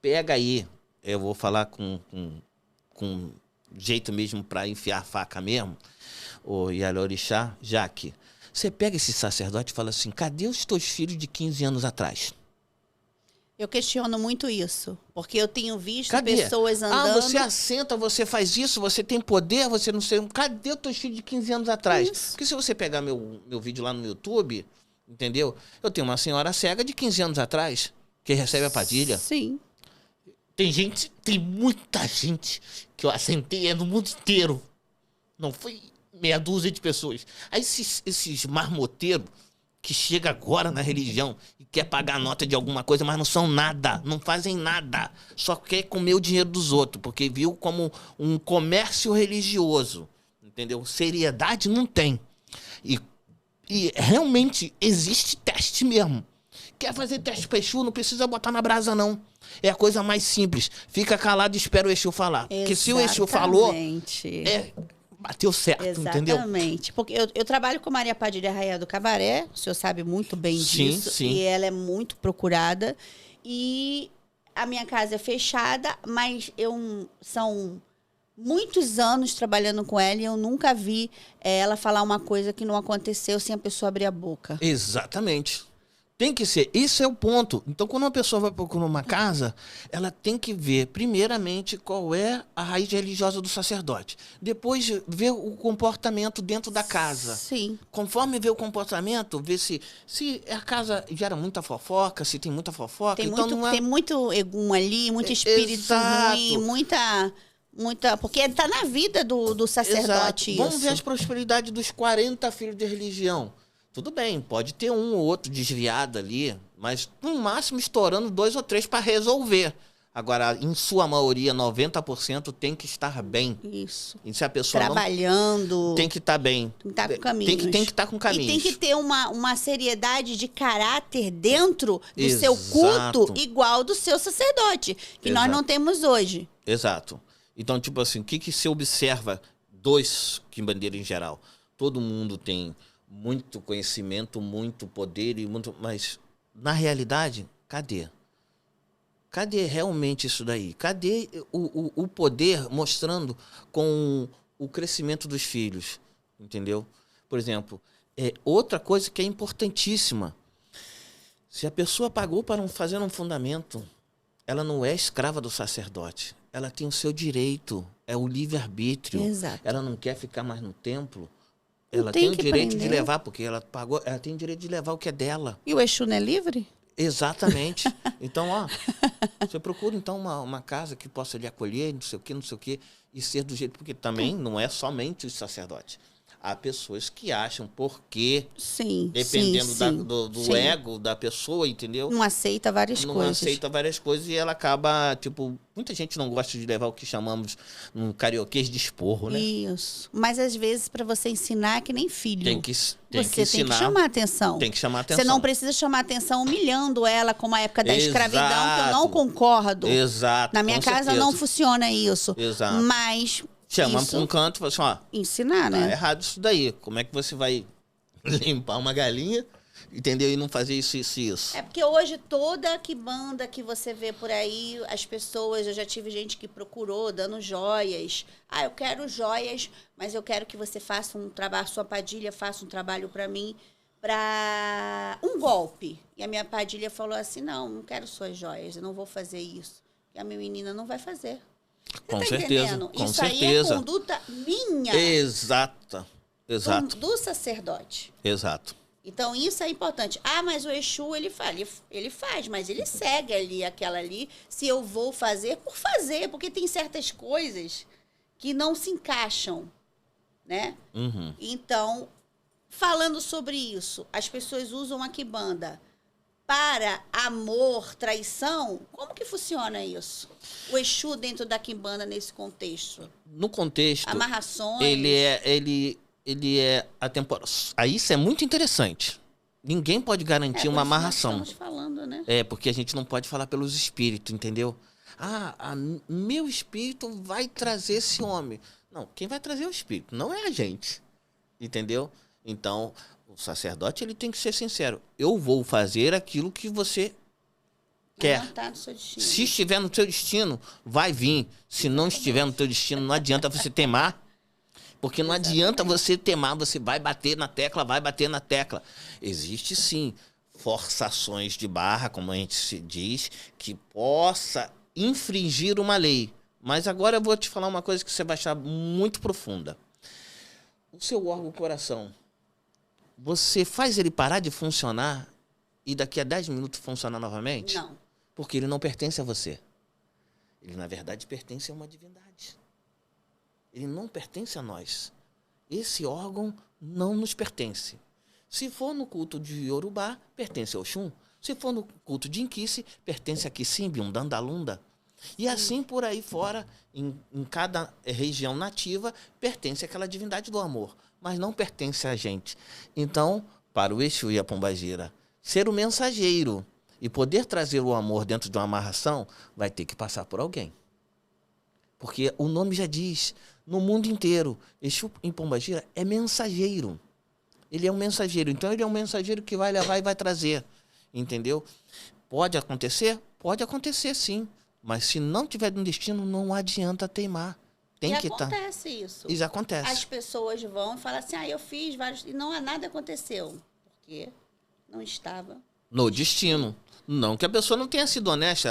Pega aí, eu vou falar com jeito mesmo para enfiar a faca mesmo, o Yalorixá, Jaque, você pega esse sacerdote e fala assim, cadê os teus filhos de 15 anos atrás? Eu questiono muito isso, porque eu tenho visto pessoas andando... Ah, você assenta, você faz isso, você tem poder, você não sei... Cadê os teus filhos de 15 anos atrás? Isso. Porque se você pegar meu vídeo lá no YouTube, entendeu? Eu tenho uma senhora cega de 15 anos atrás, que recebe a padilha. Sim. Tem muita gente que eu assentei no mundo inteiro. Não foi meia dúzia de pessoas. Aí esses marmoteiros que chega agora na religião e quer pagar nota de alguma coisa, mas não são nada, não fazem nada. Só quer comer o dinheiro dos outros, porque viu como um comércio religioso, entendeu? Seriedade não tem. E realmente existe teste mesmo. Quer fazer teste para Exu, não precisa botar na brasa, não. É a coisa mais simples. Fica calado e espera o Exu falar. Exatamente. Porque se o Exu falou, bateu certo, entendeu? Exatamente. Porque eu trabalho com Maria Padilha Raia do Cabaré, o senhor sabe muito bem disso. Sim. E ela é muito procurada. E a minha casa é fechada, mas são muitos anos trabalhando com ela e eu nunca vi ela falar uma coisa que não aconteceu sem a pessoa abrir a boca. Exatamente. Tem que ser. Isso é o ponto. Então, quando uma pessoa vai procurar uma casa, ela tem que ver, primeiramente, qual é a raiz religiosa do sacerdote. Depois, ver o comportamento dentro da casa. Sim. Conforme vê o comportamento, ver se a casa gera muita fofoca, se tem muita fofoca. Tem muito egum ali, muito espírito ruim, muita... Porque está na vida do sacerdote. Exato. Vamos ver as prosperidades dos 40 filhos de religião. Tudo bem, pode ter um ou outro desviado ali, mas no máximo estourando 2 ou 3 para resolver. Agora, em sua maioria, 90% tem que estar bem. Isso. E se a pessoa trabalhando, tem que estar bem. Tem que estar com caminhos. Tem que estar com caminhos. E tem que ter uma seriedade de caráter dentro do seu culto, igual do seu sacerdote, que nós não temos hoje. Exato. Então, tipo assim, o que se observa dos quimbandeiros em geral? Todo mundo tem muito conhecimento, muito poder, mas na realidade, cadê? Cadê realmente isso daí? Cadê o poder mostrando com o crescimento dos filhos? Entendeu? Por exemplo, outra coisa que é importantíssima. Se a pessoa pagou para fazer um fundamento, ela não é escrava do sacerdote. Ela tem o seu direito, é o livre-arbítrio. Exato. Ela não quer ficar mais no templo. Ela tem o direito de levar, porque ela pagou, ela tem o direito de levar o que é dela. E o Exu não é livre? Exatamente. Então, você procura então uma casa que possa lhe acolher, não sei o quê, e ser do jeito, porque também não é somente os sacerdotes. Há pessoas que acham porque, Sim, dependendo sim, do sim. ego da pessoa, entendeu? Não aceita várias Não coisas. aceita várias coisas e ela acaba, tipo, muita gente não gosta de levar o que chamamos no carioquês de esporro, né? Isso. Mas às vezes, para você ensinar, é que nem filho. Tem que Você tem que ensinar, chamar atenção. tem que chamar Você atenção. não precisa chamar atenção humilhando ela, como a época da escravidão, que eu não Exato. concordo. Exato, Na minha com casa certeza. não funciona isso. Exato. Mas Chama isso pra um canto e fala assim, ó, ensinar, tá né? errado isso daí. Como é que você vai limpar uma galinha, entendeu? E não fazer isso, isso e isso. É porque hoje toda que banda que você vê por aí, as pessoas, eu já tive gente que procurou dando joias. Ah, eu quero joias, mas eu quero que você faça um trabalho, sua Padilha faça um trabalho para mim, para um golpe. E a minha Padilha falou assim: não quero suas joias, eu não vou fazer isso. E a minha menina não vai fazer. Com Tá certeza, entendendo? com Isso certeza. aí é conduta minha, Exata, exato, do sacerdote. exato. Então, isso é importante. Ah, mas o Exu, ele faz, mas ele segue ali, aquela ali, se eu vou fazer, por fazer, porque tem certas coisas que não se encaixam, né? Uhum. Então, falando sobre isso, as pessoas usam a quimbanda para amor, traição, como que funciona isso? O Exu dentro da quimbanda nesse contexto? No contexto, Amarrações? ele é atemporal. Aí isso é muito interessante. Ninguém pode garantir uma amarração. Estamos falando, né? É, porque a gente não pode falar pelos espíritos, entendeu? Meu espírito vai trazer esse homem. Não, quem vai trazer é o espírito, não é a gente. Entendeu? Então, o sacerdote ele tem que ser sincero. Eu vou fazer aquilo que você quer. Não tá no seu destino. Se estiver no teu destino, vai vir. Se não estiver no teu destino, não adianta você temar. Porque não adianta você temar, você vai bater na tecla, vai bater na tecla. Existe sim forçações de barra, como a gente se diz, que possa infringir uma lei. Mas agora eu vou te falar uma coisa que você vai achar muito profunda. O seu órgão coração, você faz ele parar de funcionar e daqui a 10 minutos funcionar novamente? Não. Porque ele não pertence a você. Ele, na verdade, pertence a uma divindade. Ele não pertence a nós. Esse órgão não nos pertence. Se for no culto de Yorubá, pertence ao Oxum. Se for no culto de Inquice, pertence a Kissimbi, um Dandalunda. E assim por aí fora, em cada região nativa, pertence àquela divindade do amor. Mas não pertence a gente. Então, para o Exu e a Pombagira, ser o mensageiro e poder trazer o amor dentro de uma amarração, vai ter que passar por alguém. Porque o nome já diz, no mundo inteiro, Exu em Pombagira é mensageiro. Ele é um mensageiro. Então, ele é um mensageiro que vai levar e vai trazer. Entendeu? Pode acontecer? Pode acontecer, sim. Mas se não tiver no destino, não adianta teimar. Tem que estar. Acontece isso. Isso acontece. As pessoas vão e falam assim, eu fiz vários... E não nada aconteceu. Porque não estava... No destino. Não que a pessoa não tenha sido honesta.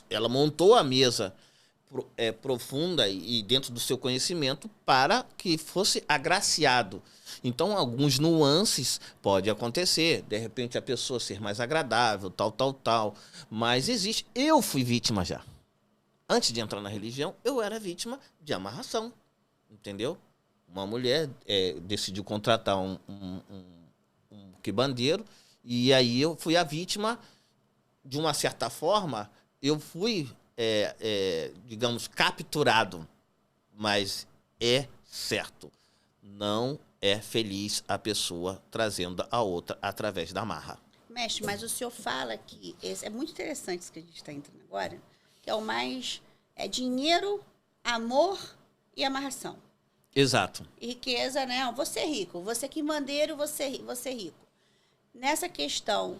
Ela montou a mesa profunda e dentro do seu conhecimento para que fosse agraciado. Então, alguns nuances pode acontecer. De repente, a pessoa ser mais agradável, tal. Mas existe. Eu fui vítima já. Antes de entrar na religião, eu era vítima de amarração. Entendeu? Uma mulher decidiu contratar um quibandeiro e aí eu fui a vítima. De uma certa forma, eu fui, digamos, capturado. Mas é certo. Não é feliz a pessoa trazendo a outra através da marra. Mestre, mas o senhor fala que... é muito interessante isso que a gente está entrando agora, que é o mais... É dinheiro, amor e amarração. Exato. E riqueza, né? Você é rico. Você quimbandeiro, você é rico. Nessa questão...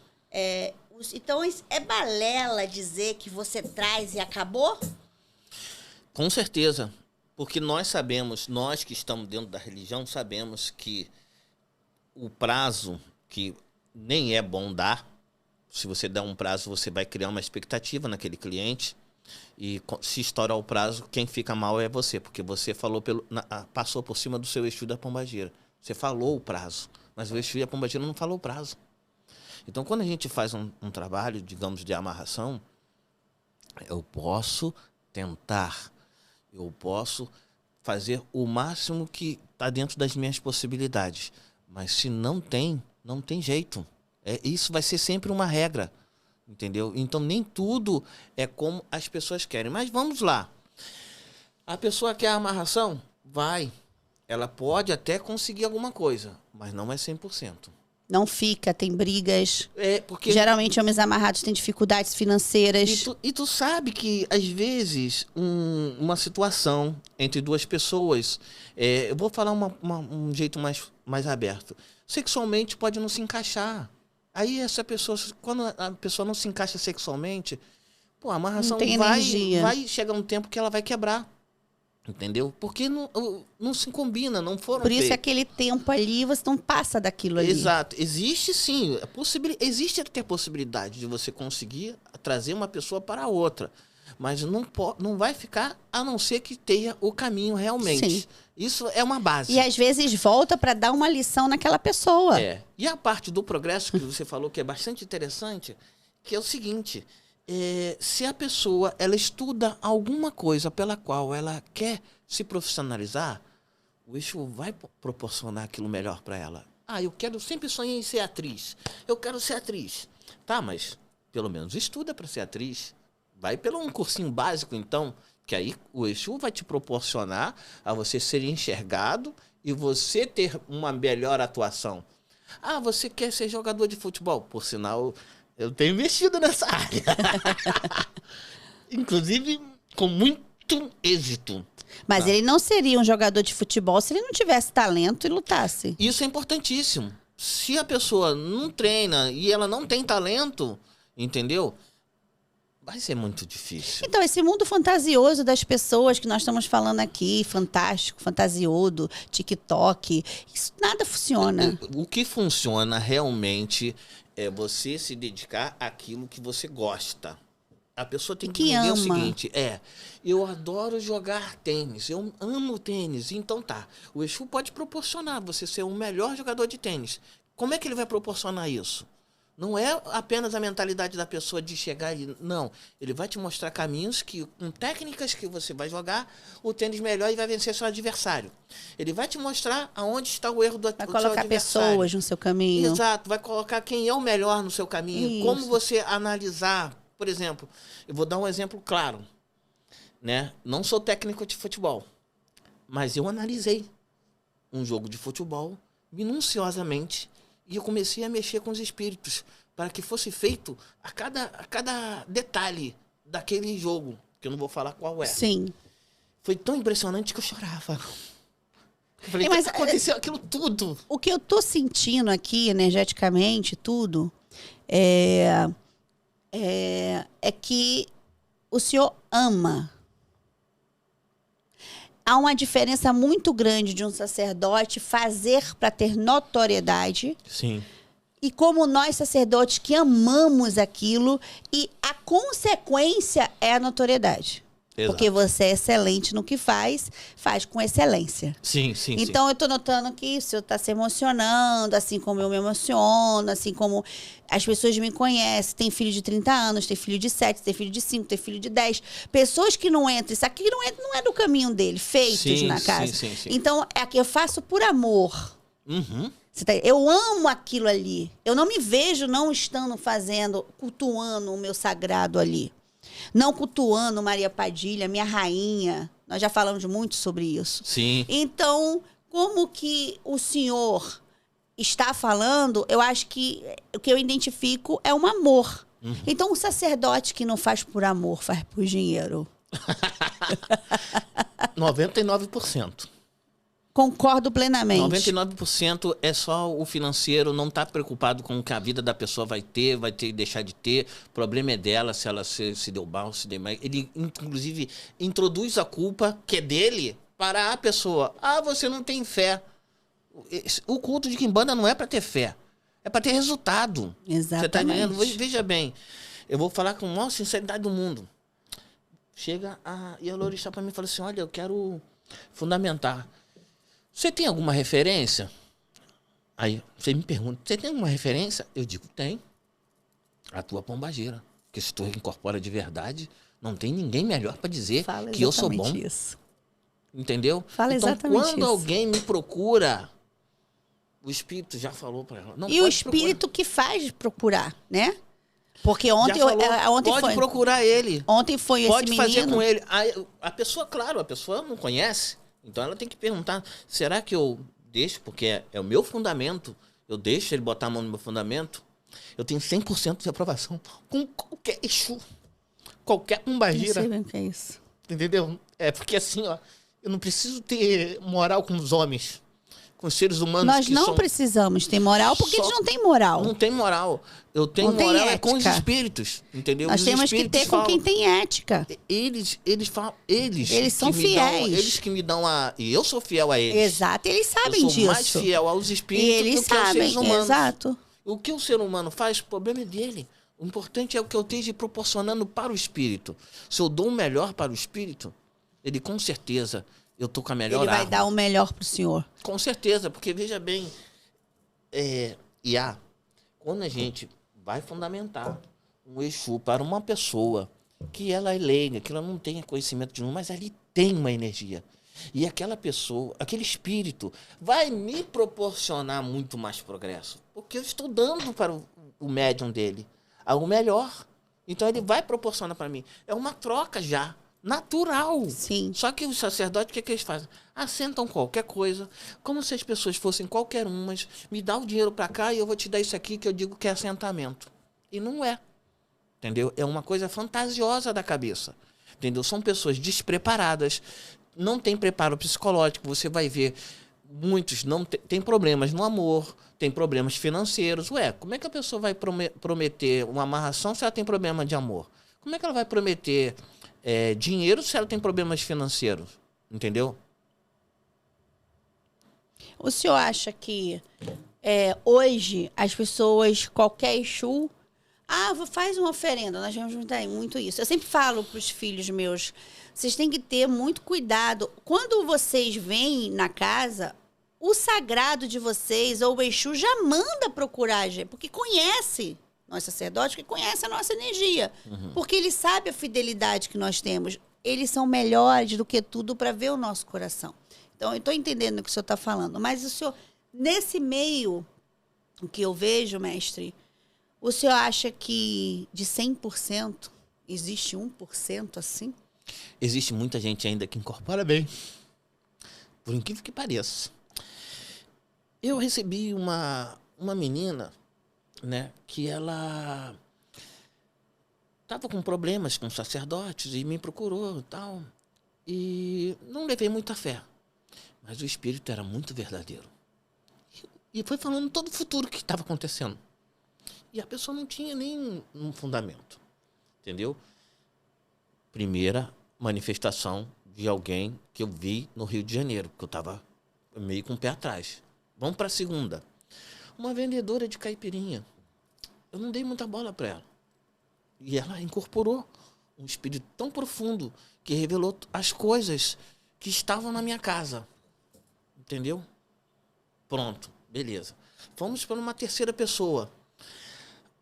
então, é balela dizer que você traz e acabou? Com certeza. Porque nós sabemos, nós que estamos dentro da religião, sabemos que o prazo, que nem é bom dar, se você der um prazo, você vai criar uma expectativa naquele cliente, e se estourar o prazo, quem fica mal é você, porque você passou por cima do seu Exu da Pombagira. Você falou o prazo, mas o Exu e a Pombagira não falou o prazo. Então, quando a gente faz um trabalho, digamos, de amarração, eu posso tentar, eu posso fazer o máximo que está dentro das minhas possibilidades. Mas se não tem jeito. Isso vai ser sempre uma regra, entendeu? Então nem tudo é como as pessoas querem. Mas vamos lá. A pessoa quer a amarração? Vai. Ela pode até conseguir alguma coisa, mas não é 100%. Não fica, tem brigas. Porque geralmente homens amarrados têm dificuldades financeiras. E tu sabe que, às vezes, uma situação entre duas pessoas, eu vou falar um jeito mais aberto, sexualmente pode não se encaixar. Aí essa pessoa, quando a pessoa não se encaixa sexualmente, a amarração vai chegar um tempo que ela vai quebrar. Entendeu? Porque não se combina, não foram Por isso, aquele tempo ali, você não passa daquilo ali. Exato. Existe, sim. Existe até a possibilidade de você conseguir trazer uma pessoa para a outra. Mas não vai ficar, a não ser que tenha o caminho realmente. Sim. Isso é uma base. E, às vezes, volta para dar uma lição naquela pessoa. E a parte do progresso que você falou, que é bastante interessante, que é o seguinte... se a pessoa ela estuda alguma coisa pela qual ela quer se profissionalizar, o Exu vai proporcionar aquilo melhor para ela. Sempre sonhei em ser atriz. Eu quero ser atriz. Tá, mas pelo menos estuda para ser atriz. Vai pelo um cursinho básico, então, que aí o Exu vai te proporcionar a você ser enxergado e você ter uma melhor atuação. Você quer ser jogador de futebol? Por sinal... eu tenho mexido nessa área. Inclusive, com muito êxito. Mas ele não seria um jogador de futebol se ele não tivesse talento e lutasse. Isso é importantíssimo. Se a pessoa não treina e ela não tem talento, entendeu? Vai ser muito difícil. Então, esse mundo fantasioso das pessoas que nós estamos falando aqui, fantástico, fantasioso, TikTok, isso nada funciona. O que funciona realmente é você se dedicar àquilo que você gosta. A pessoa tem que entender o seguinte, eu adoro jogar tênis, eu amo tênis, então tá. O Exu pode proporcionar você ser o melhor jogador de tênis. Como é que ele vai proporcionar isso? Não é apenas a mentalidade da pessoa de chegar e... não, ele vai te mostrar caminhos com técnicas que você vai jogar o tênis melhor e vai vencer seu adversário. Ele vai te mostrar aonde está o erro do seu adversário. Vai colocar pessoas no seu caminho. Exato, vai colocar quem é o melhor no seu caminho. Isso. Como você analisar, por exemplo, eu vou dar um exemplo claro, né? Não sou técnico de futebol, mas eu analisei um jogo de futebol minuciosamente. E eu comecei a mexer com os espíritos para que fosse feito a cada detalhe daquele jogo, que eu não vou falar qual é. Sim. Foi tão impressionante que eu chorava. Eu falei, mas aconteceu aquilo tudo. O que eu tô sentindo aqui, energeticamente, tudo, é que o senhor ama. Há uma diferença muito grande de um sacerdote fazer para ter notoriedade. Sim. E como nós, sacerdotes, que amamos aquilo, e a consequência é a notoriedade. Exato. Porque você é excelente no que faz com excelência. Sim. Então, eu estou notando que o senhor está se emocionando, assim como eu me emociono, assim como as pessoas me conhecem. Tem filho de 30 anos, tem filho de 7, tem filho de 5, tem filho de 10. Pessoas que não entram, isso aqui não é do caminho dele, feitos na casa. Sim. Então, eu faço por amor. Uhum. Eu amo aquilo ali. Eu não me vejo não estando fazendo, cultuando o meu sagrado ali. Não cultuando Maria Padilha, minha rainha. Nós já falamos muito sobre isso. Sim. Então, como que o senhor está falando, eu acho que o que eu identifico é um amor. Uhum. Então, um sacerdote que não faz por amor, faz por dinheiro. 99%. Concordo plenamente. 99% é só o financeiro, não está preocupado com o que a vida da pessoa vai ter, deixar de ter. O problema é dela, se ela se deu mal, se deu mal. Ele, inclusive, introduz a culpa, que é dele, para a pessoa. Você não tem fé. O culto de Quimbanda não é para ter fé, é para ter resultado. Exatamente. Você está entendendo? Veja bem, eu vou falar com a maior sinceridade do mundo. Chega a Yalorixá para mim e fala assim, olha, eu quero fundamentar. Você tem alguma referência? Aí você me pergunta, você tem alguma referência? Eu digo, tem. A tua pombageira. Porque se tu incorpora de verdade, não tem ninguém melhor para dizer que eu sou bom. Isso. Entendeu? Fala então, exatamente quando isso. alguém me procura, o espírito já falou para ela. Não, E o pode espírito que faz procurar, né? Porque procurar. ontem, Já falou, ontem pode foi. procurar ele. Ontem foi esse Pode fazer menino. com ele. A pessoa, claro, a pessoa não conhece. Então ela tem que perguntar, será que eu deixo, porque é o meu fundamento, eu deixo ele botar a mão no meu fundamento? Eu tenho 100% de aprovação com qualquer Exu, qualquer Não pombagira. sei bem o que é isso. Entendeu? É porque assim, ó, eu não preciso ter moral com os homens, com os seres humanos Nós que não são... precisamos ter moral, porque Só- eles não têm moral. Não tem moral. Eu tenho Não tem moral é com os ética. espíritos, entendeu? Nós Os temos que espíritos ter com falam, quem tem ética. Eles falam, eles São que me dão, fiéis. eles que me dão a... E eu sou fiel a eles. Exato, eles sabem eu sou disso. mais fiel aos E espíritos eles do que aos sabem, seres humanos. exato. O que o ser humano faz, o problema é dele. O importante é o que eu esteja proporcionando para o espírito. Se eu dou o melhor para o espírito, ele com certeza, eu tô com a melhor Ele vai arma. dar o melhor pro senhor. Com certeza, porque veja bem, quando a gente vai fundamentar um Exu para uma pessoa que ela é leiga, que ela não tenha conhecimento de nenhum, mas ali tem uma energia. E aquela pessoa, aquele espírito, vai me proporcionar muito mais progresso. Porque eu estou dando para o médium dele o melhor. Então ele vai proporcionar para mim. É uma troca já, natural. Sim. Só que os sacerdotes, o que eles fazem? Assentam qualquer coisa, como se as pessoas fossem qualquer umas, me dá o dinheiro para cá e eu vou te dar isso aqui que eu digo que é assentamento. E não é. Entendeu? É uma coisa fantasiosa da cabeça. Entendeu? São pessoas despreparadas, não tem preparo psicológico. Você vai ver muitos não tem problemas no amor, tem problemas financeiros. Ué, como é que a pessoa vai prometer uma amarração se ela tem problema de amor? Como é que ela vai prometer dinheiro se ela tem problemas financeiros? Entendeu? O senhor acha que hoje as pessoas, qualquer Exu, faz uma oferenda, nós vamos juntar muito isso. Eu sempre falo para os filhos meus, vocês têm que ter muito cuidado. Quando vocês vêm na casa, o sagrado de vocês, ou o Exu, já manda procurar, porque conhece, nós sacerdotes, que conhece a nossa energia. Uhum. Porque ele sabe a fidelidade que nós temos. Eles são melhores do que tudo para ver o nosso coração. Então, eu estou entendendo o que o senhor está falando. Mas o senhor, nesse meio, o que eu vejo, mestre, o senhor acha que de 100% existe 1% assim? Existe muita gente ainda que incorpora bem. Por incrível que pareça. Eu recebi uma menina, né, que ela estava com problemas com sacerdotes e me procurou e tal. E não levei muita fé. Mas o espírito era muito verdadeiro. E foi falando todo o futuro que estava acontecendo. E a pessoa não tinha nem um fundamento. Entendeu? Primeira manifestação de alguém que eu vi no Rio de Janeiro, que eu estava meio com o pé atrás. Vamos para a segunda. Uma vendedora de caipirinha. Eu não dei muita bola para ela. E ela incorporou um espírito tão profundo que revelou as coisas que estavam na minha casa. Entendeu? Pronto, beleza. Vamos para uma terceira pessoa.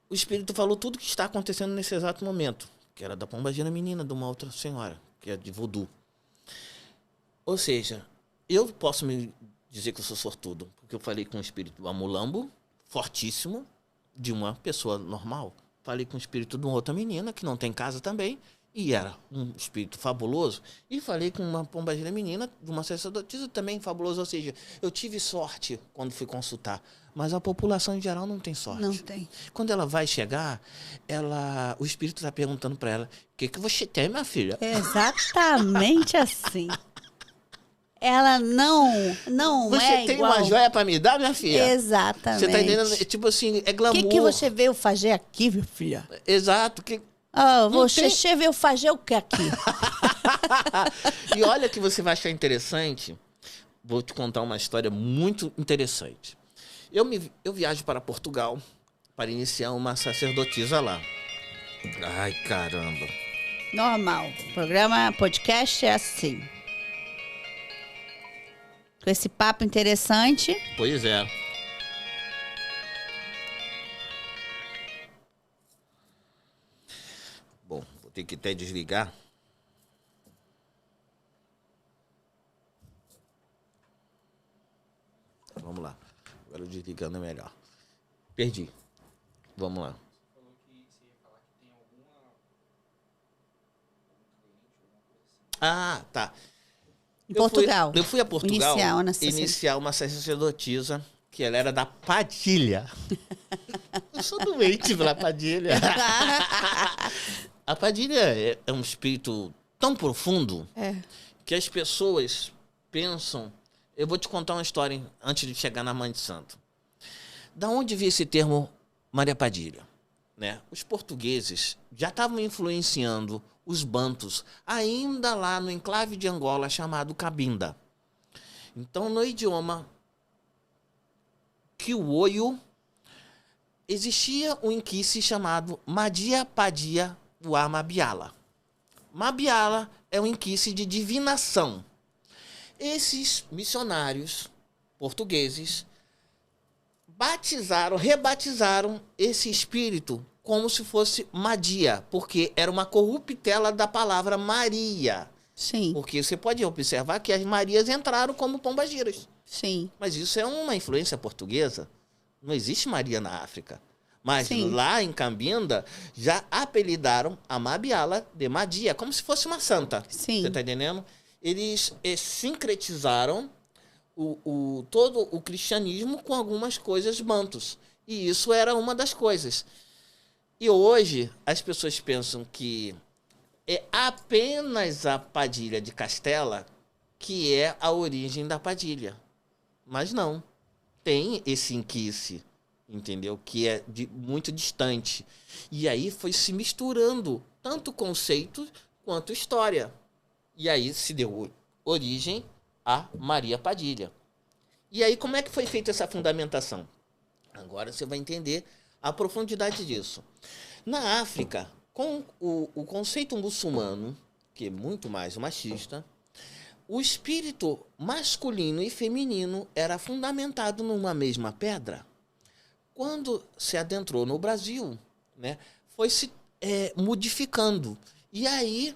O espírito falou tudo que está acontecendo nesse exato momento, que era da pombagira menina, de uma outra senhora, que é de voodoo. Ou seja, eu posso me dizer que eu sou sortudo, porque eu falei com um espírito amulambo, fortíssimo, de uma pessoa normal. Falei com o espírito de uma outra menina, que não tem casa também, e era um espírito fabuloso. E falei com uma pombagira menina, de uma sacerdotisa também fabulosa. Ou seja, eu tive sorte quando fui consultar. Mas a população em geral não tem sorte. Não tem. Quando ela vai chegar, o espírito está perguntando para ela, o que você tem, minha filha? Exatamente assim. Ela não você é tem igual... uma joia para me dar, minha filha? Exatamente. Você tá entendendo? Tipo assim, é glamour. O que você veio fazer aqui, minha filha? Exato. Você veio fazer o que aqui? E olha que você vai achar interessante. Vou te contar uma história muito interessante. Eu viajo para Portugal para iniciar uma sacerdotisa lá. Ai, caramba. Normal. Podcast é assim. Com esse papo interessante. Pois é. Bom, vou ter que até desligar. Vamos lá. Agora desligando é melhor. Perdi. Vamos lá. Ah, tá. Em Portugal. Eu fui a Portugal iniciar uma sacerdotisa, que ela era da Padilha. Eu sou doente pela Padilha. A Padilha é um espírito tão profundo que as pessoas pensam... Eu vou te contar uma história antes de chegar na Mãe de Santo. Da onde veio esse termo Maria Padilha? Né? Os portugueses já estavam influenciando os bantus, ainda lá no enclave de Angola, chamado Cabinda. Então, no idioma Kiwoyo, existia um inquice chamado Madia Padia Wa Mabiala. Mabiala é um inquice de divinação. Esses missionários portugueses rebatizaram esse espírito como se fosse Madia, porque era uma corruptela da palavra Maria. Sim. Porque você pode observar que as Marias entraram como pombagiras. Sim. Mas isso é uma influência portuguesa. Não existe Maria na África. Mas lá em Cabinda já apelidaram a Mabiala de Madia, como se fosse uma santa. Sim. Você está entendendo? Eles sincretizaram todo o cristianismo com algumas coisas bantus. E isso era uma das coisas. E hoje as pessoas pensam que é apenas a Padilha de Castela que é a origem da Padilha. Mas não. Tem esse inquice, entendeu? Que é muito distante. E aí foi se misturando tanto conceito quanto história. E aí se deu origem a Maria Padilha. E aí como é que foi feita essa fundamentação? Agora você vai entender a profundidade disso. Na África, com o conceito muçulmano, que é muito mais machista, o espírito masculino e feminino era fundamentado numa mesma pedra. Quando se adentrou no Brasil, né, foi se modificando. E aí,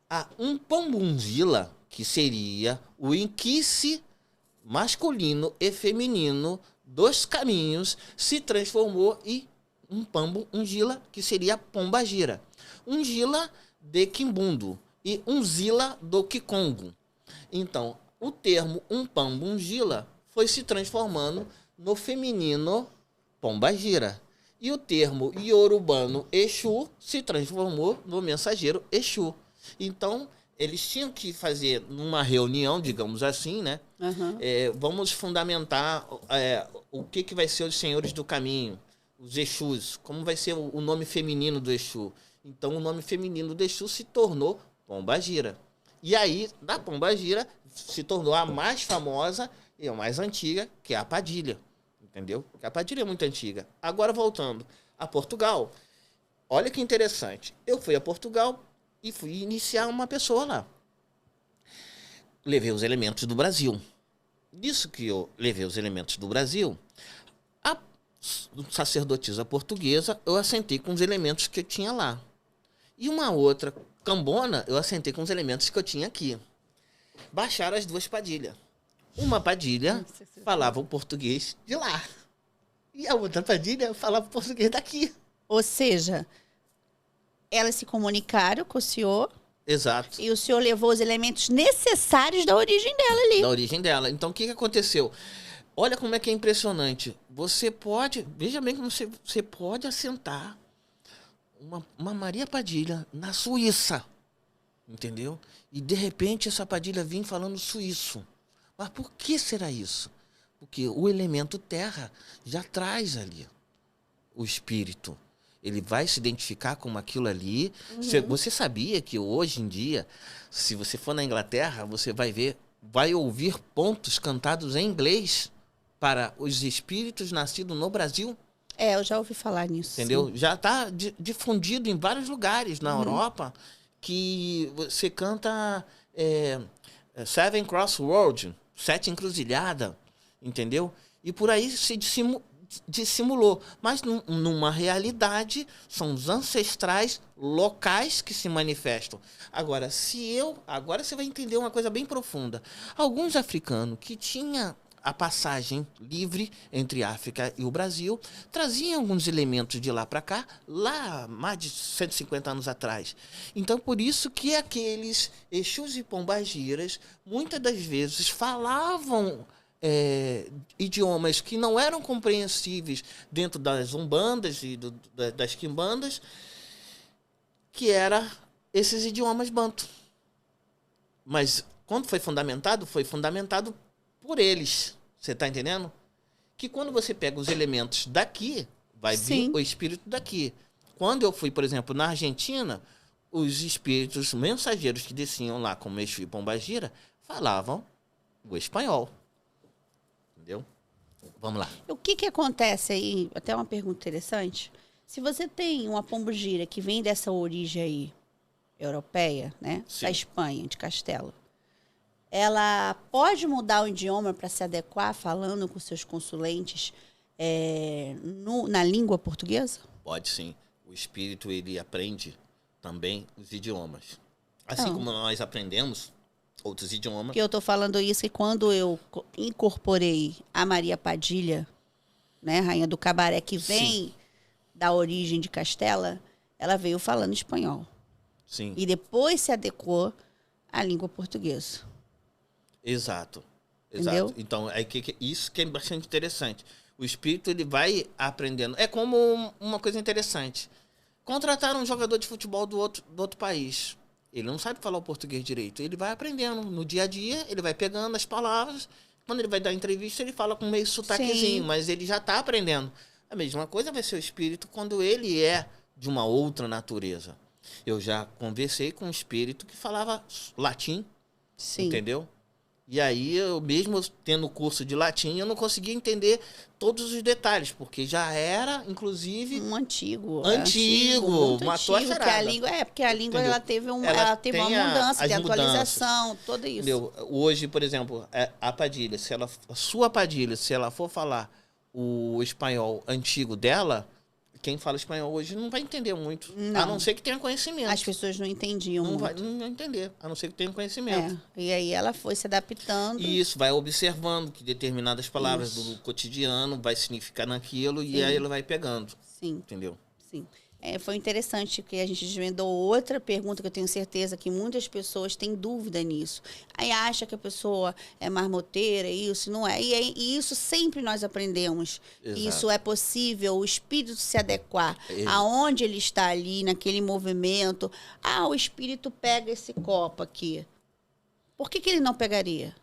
a Umpombunzila, que seria o inquice masculino e feminino dos caminhos, se transformou em Umpambo-Ungila, que seria Pombagira. Ungila de Quimbundo e Unzila do Kikongo. Então, o termo Umpambo-Ungila foi se transformando no feminino Pombagira. E o termo iorubano Exu se transformou no mensageiro Exu. Então, eles tinham que fazer numa reunião, digamos assim, né? Uhum. Vamos fundamentar o que vai ser os senhores do caminho, os Exus, como vai ser o nome feminino do Exu. Então, o nome feminino do Exu se tornou Pombagira. E aí, da Pombagira, se tornou a mais famosa e a mais antiga, que é a Padilha. Entendeu? Porque a Padilha é muito antiga. Agora, voltando a Portugal, olha que interessante. Eu fui a Portugal e fui iniciar uma pessoa lá. Levei os elementos do Brasil. Disso que eu levei os elementos do Brasil, a sacerdotisa portuguesa, eu assentei com os elementos que eu tinha lá. E uma outra cambona, eu assentei com os elementos que eu tinha aqui. Baixaram as duas Padilhas. Uma Padilha falava o português de lá. E a outra Padilha falava o português daqui. Ou seja, elas se comunicaram com o senhor. Exato. E o senhor levou os elementos necessários da origem dela ali. Da origem dela. Então, o que aconteceu? Olha como é que é impressionante. Você pode... Veja bem como você pode assentar uma Maria Padilha na Suíça. Entendeu? E, de repente, essa Padilha vinha falando suíço. Mas por que será isso? Porque o elemento terra já traz ali o espírito. Ele vai se identificar com aquilo ali. Uhum. Você sabia que hoje em dia, se você for na Inglaterra, você vai ouvir pontos cantados em inglês para os espíritos nascidos no Brasil? Eu já ouvi falar nisso. Entendeu? Sim. Já está difundido em vários lugares na Europa que você canta Seven Crossroads, 7 encruzilhada, entendeu? E por aí se dissimulou. Mas numa realidade, são os ancestrais locais que se manifestam. Agora você vai entender uma coisa bem profunda. Alguns africanos que tinham a passagem livre entre a África e o Brasil, traziam alguns elementos de lá para cá, lá mais de 150 anos atrás. Então, por isso que aqueles Exus e Pombagiras, muitas das vezes, falavam idiomas que não eram compreensíveis dentro das umbandas e das quimbandas, que eram esses idiomas banto. Mas quando foi fundamentado por eles. Você está entendendo? Que quando você pega os elementos daqui, vai vir o espírito daqui. Quando eu fui, por exemplo, na Argentina, os espíritos mensageiros que desciam lá, como Exu e Pombagira, falavam o espanhol. Entendeu? Vamos lá. O que acontece aí? Até uma pergunta interessante. Se você tem uma pombogira que vem dessa origem aí, europeia, né? Sim. Da Espanha, de Castelo, ela pode mudar o idioma para se adequar falando com seus consulentes na língua portuguesa? Pode sim. O espírito, ele aprende também os idiomas. Assim como nós aprendemos outros idiomas. Porque eu estou falando isso que quando eu incorporei a Maria Padilha, né, rainha do cabaré, que vem da origem de Castela, ela veio falando espanhol. Sim. E depois se adequou à língua portuguesa. Exato. Entendeu? Então, isso que é bastante interessante. O espírito, ele vai aprendendo. É como uma coisa interessante. Contrataram um jogador de futebol do outro país. Ele não sabe falar o português direito. Ele vai aprendendo. No dia a dia, ele vai pegando as palavras. Quando ele vai dar entrevista, ele fala com meio sotaquezinho. Mas ele já está aprendendo. A mesma coisa vai ser o espírito quando ele é de uma outra natureza. Eu já conversei com um espírito que falava latim. Sim. Entendeu? E aí, eu mesmo tendo curso de latim, eu não conseguia entender todos os detalhes, porque já era, inclusive... Antigo, matou a charada. Porque a língua ela teve uma mudança de atualização, tudo isso. Entendeu? Hoje, por exemplo, a Padilha, a sua Padilha, se ela for falar o espanhol antigo dela, quem fala espanhol hoje não vai entender muito. Não. A não ser que tenha conhecimento. As pessoas não entendiam muito. Não vai entender, a não ser que tenha conhecimento. E aí ela foi se adaptando. Isso, vai observando que determinadas palavras do cotidiano vai significar naquilo e aí ela vai pegando. Sim. Entendeu? Sim. Foi interessante que a gente desvendou outra pergunta que eu tenho certeza que muitas pessoas têm dúvida nisso. Aí acha que a pessoa é marmoteira, isso não é. E isso sempre nós aprendemos. Exato. Isso é possível, o espírito se adequar aonde ele está ali, naquele movimento. O espírito pega esse copo aqui. Por que ele não pegaria?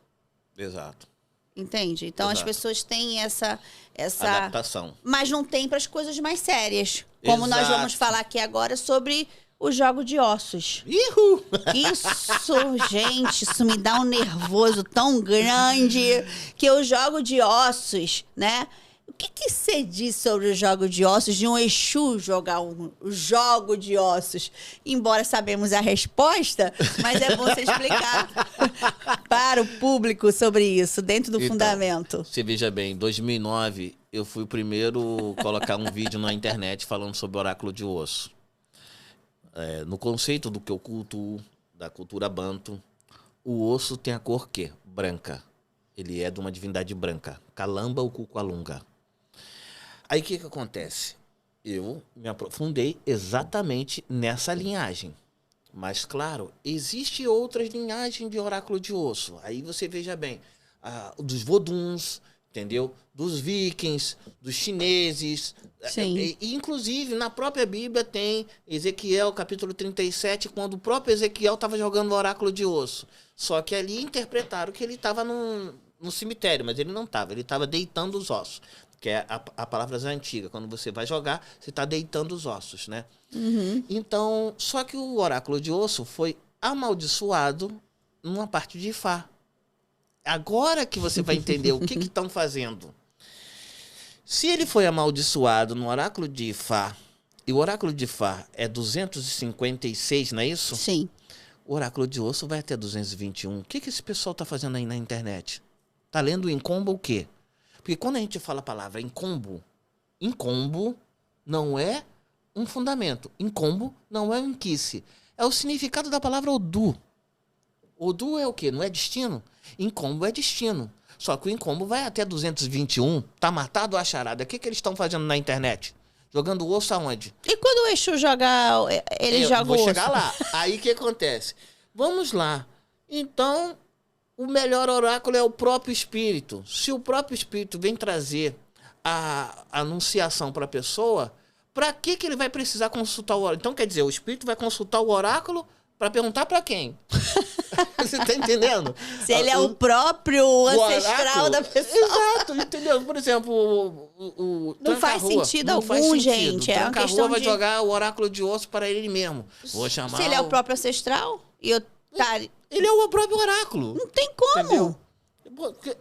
Exato. Entende? Então as pessoas têm essa adaptação. Mas não tem para as coisas mais sérias. Como nós vamos falar aqui agora sobre o jogo de ossos. Ihu! Isso, gente, isso me dá um nervoso tão grande que o jogo de ossos, né? O que você diz sobre o jogo de ossos, de um Exu jogar um jogo de ossos? Embora sabemos a resposta, mas é bom você explicar para o público sobre isso, dentro do fundamento. Você veja bem, em 2009, eu fui o primeiro a colocar um vídeo na internet falando sobre o oráculo de osso. No conceito do que eu cultuo, da cultura banto, o osso tem a cor quê? Branca. Ele é de uma divindade branca. Calamba ou Cucualunga. Aí o que acontece? Eu me aprofundei exatamente nessa linhagem. Mas, claro, existe outras linhagens de oráculo de osso. Aí você veja bem, dos voduns, entendeu? Dos vikings, dos chineses. Sim. Inclusive, na própria Bíblia tem Ezequiel, capítulo 37, quando o próprio Ezequiel estava jogando o oráculo de osso. Só que ali interpretaram que ele estava no cemitério, mas ele não estava. Ele estava deitando os ossos. Que é a palavra antiga. Quando você vai jogar, você está deitando os ossos, né? Uhum. Então, só que o oráculo de osso foi amaldiçoado numa parte de Ifá. Agora que você vai entender o que estão fazendo. Se ele foi amaldiçoado no oráculo de Ifá, e o oráculo de Ifá é 256, não é isso? Sim. O oráculo de osso vai até 221. O que esse pessoal está fazendo aí na internet? Está lendo em combo o quê? Porque quando a gente fala a palavra incombo não é um fundamento. Incombo não é um inquice. É o significado da palavra Odu. Odu é o quê? Não é destino? Incombo é destino. Só que o incômodo vai até 221, tá matado a charada. O que eles estão fazendo na internet? Jogando osso aonde? E quando o Exu joga, ele joga o vou osso? chegar lá. Aí o que acontece? Vamos lá. Então, o melhor oráculo é o próprio espírito. Se o próprio espírito vem trazer a anunciação para a pessoa, para que ele vai precisar consultar o oráculo? Então, quer dizer, o espírito vai consultar o oráculo para perguntar para quem? Você tá entendendo? Se ele é o próprio ancestral da pessoa. Exato, entendeu? Por exemplo, não faz sentido algum, faz sentido. gente. É uma questão vai de... jogar o oráculo de osso para ele mesmo. Vou chamar Se ele é o próprio ancestral, e eu... Ele é o próprio oráculo. Não tem como. Entendeu? Porque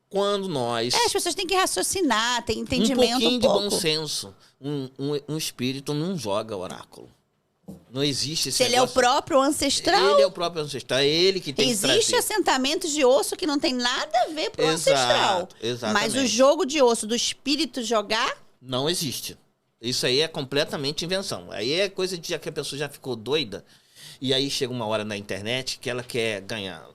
quando nós... as pessoas têm que raciocinar, ter entendimento um pouquinho pouco. de bom senso. Um espírito não joga oráculo. Não existe esse Se ele é o próprio ancestral. Ele é o próprio ancestral, é ele que tem que trazer. Existe assentamentos de osso que não tem nada a ver pro ancestral. Exatamente. Mas o jogo de osso do espírito jogar... Não existe. Isso aí é completamente invenção. Aí é coisa de que a pessoa já ficou doida. E aí chega uma hora na internet que ela quer ganhar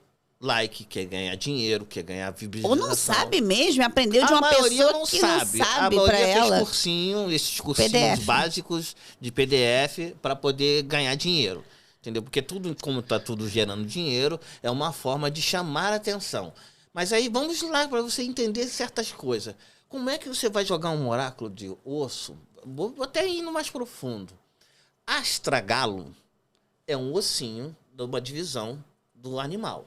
like, quer ganhar dinheiro, quer ganhar Ou não sabe mesmo, aprendeu de uma pessoa que não sabe a pra maioria ela. Esses cursinhos PDF. básicos de PDF para poder ganhar dinheiro. Entendeu? Porque tudo, como está tudo gerando dinheiro, é uma forma de chamar a atenção. Mas aí vamos lá para você entender certas coisas. Como é que você vai jogar um oráculo de osso? Vou até ir no mais profundo. Astragalo é um ossinho de uma divisão do animal.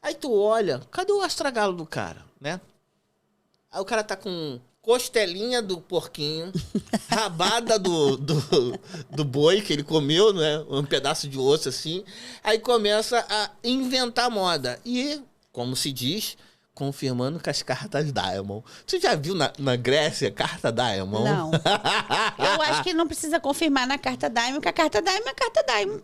Aí tu olha, cadê o astragalo do cara, né? Aí o cara tá com costelinha do porquinho, rabada do boi que ele comeu, né? Um pedaço de osso assim. Aí começa a inventar moda. E, como se diz, confirmando com as cartas Diamond. Você já viu na Grécia carta Diamond? Não. Eu acho que não precisa confirmar na carta Diamond, porque a carta Diamond é a carta Diamond.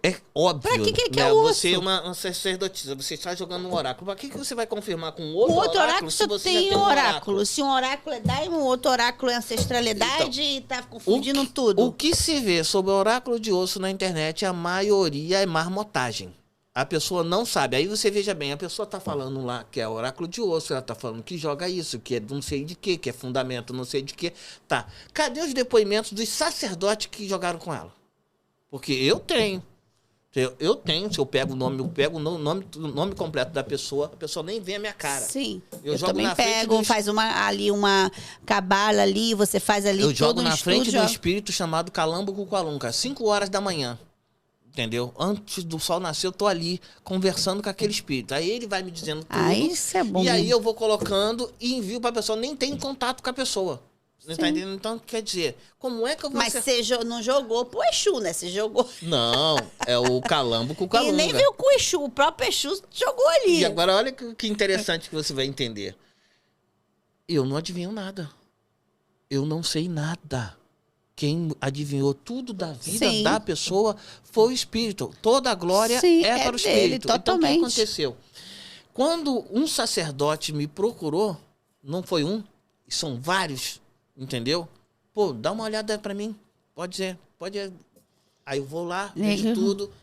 É óbvio. Pra que ele quer né? o osso? Você é uma sacerdotisa, você está jogando um oráculo. Pra que você vai confirmar com outro O outro oráculo oráculo se você já tem tem um um oráculo. Se um oráculo é Diamond, o outro oráculo é ancestralidade e tá confundindo tudo. O que se vê sobre o oráculo de osso na internet, a maioria é marmotagem. A pessoa não sabe. Aí você veja bem, a pessoa tá falando lá que é oráculo de osso, ela tá falando que joga isso, que é não sei de quê, que é fundamento não sei de quê. Tá. Cadê os depoimentos dos sacerdotes que jogaram com ela? Porque eu tenho. Eu tenho, se eu pego o nome completo da pessoa, a pessoa nem vê a minha cara. Sim. Eu jogo também na frente pego, do... faz uma cabala ali, você faz ali Eu todo jogo um na frente estudo, de um espírito chamado Calambo Cuqualunca, 5 horas da manhã. Entendeu? Antes do sol nascer, eu tô ali conversando com aquele espírito. Aí ele vai me dizendo tudo. Ah, isso é bom. E aí eu vou colocando e envio pra pessoa. Nem tem contato com a pessoa. Você tá entendendo? Então, quer dizer, como é que eu vou... Mas você não jogou pro Exu, né? Você jogou... Não, é o Calambo Cuqualunca. E nem veio com o Exu, o próprio Exu jogou ali. E agora olha que interessante que você vai entender. Eu não adivinho nada. Eu não sei nada. Quem adivinhou tudo da vida Sim. da pessoa foi o espírito. Toda a glória Sim, é para o espírito. dele, Então, totalmente. o que aconteceu? Quando um sacerdote me procurou, não foi um, são vários, entendeu? Pô, dá uma olhada para mim. Pode ser, pode. Aí eu vou lá, vejo tudo.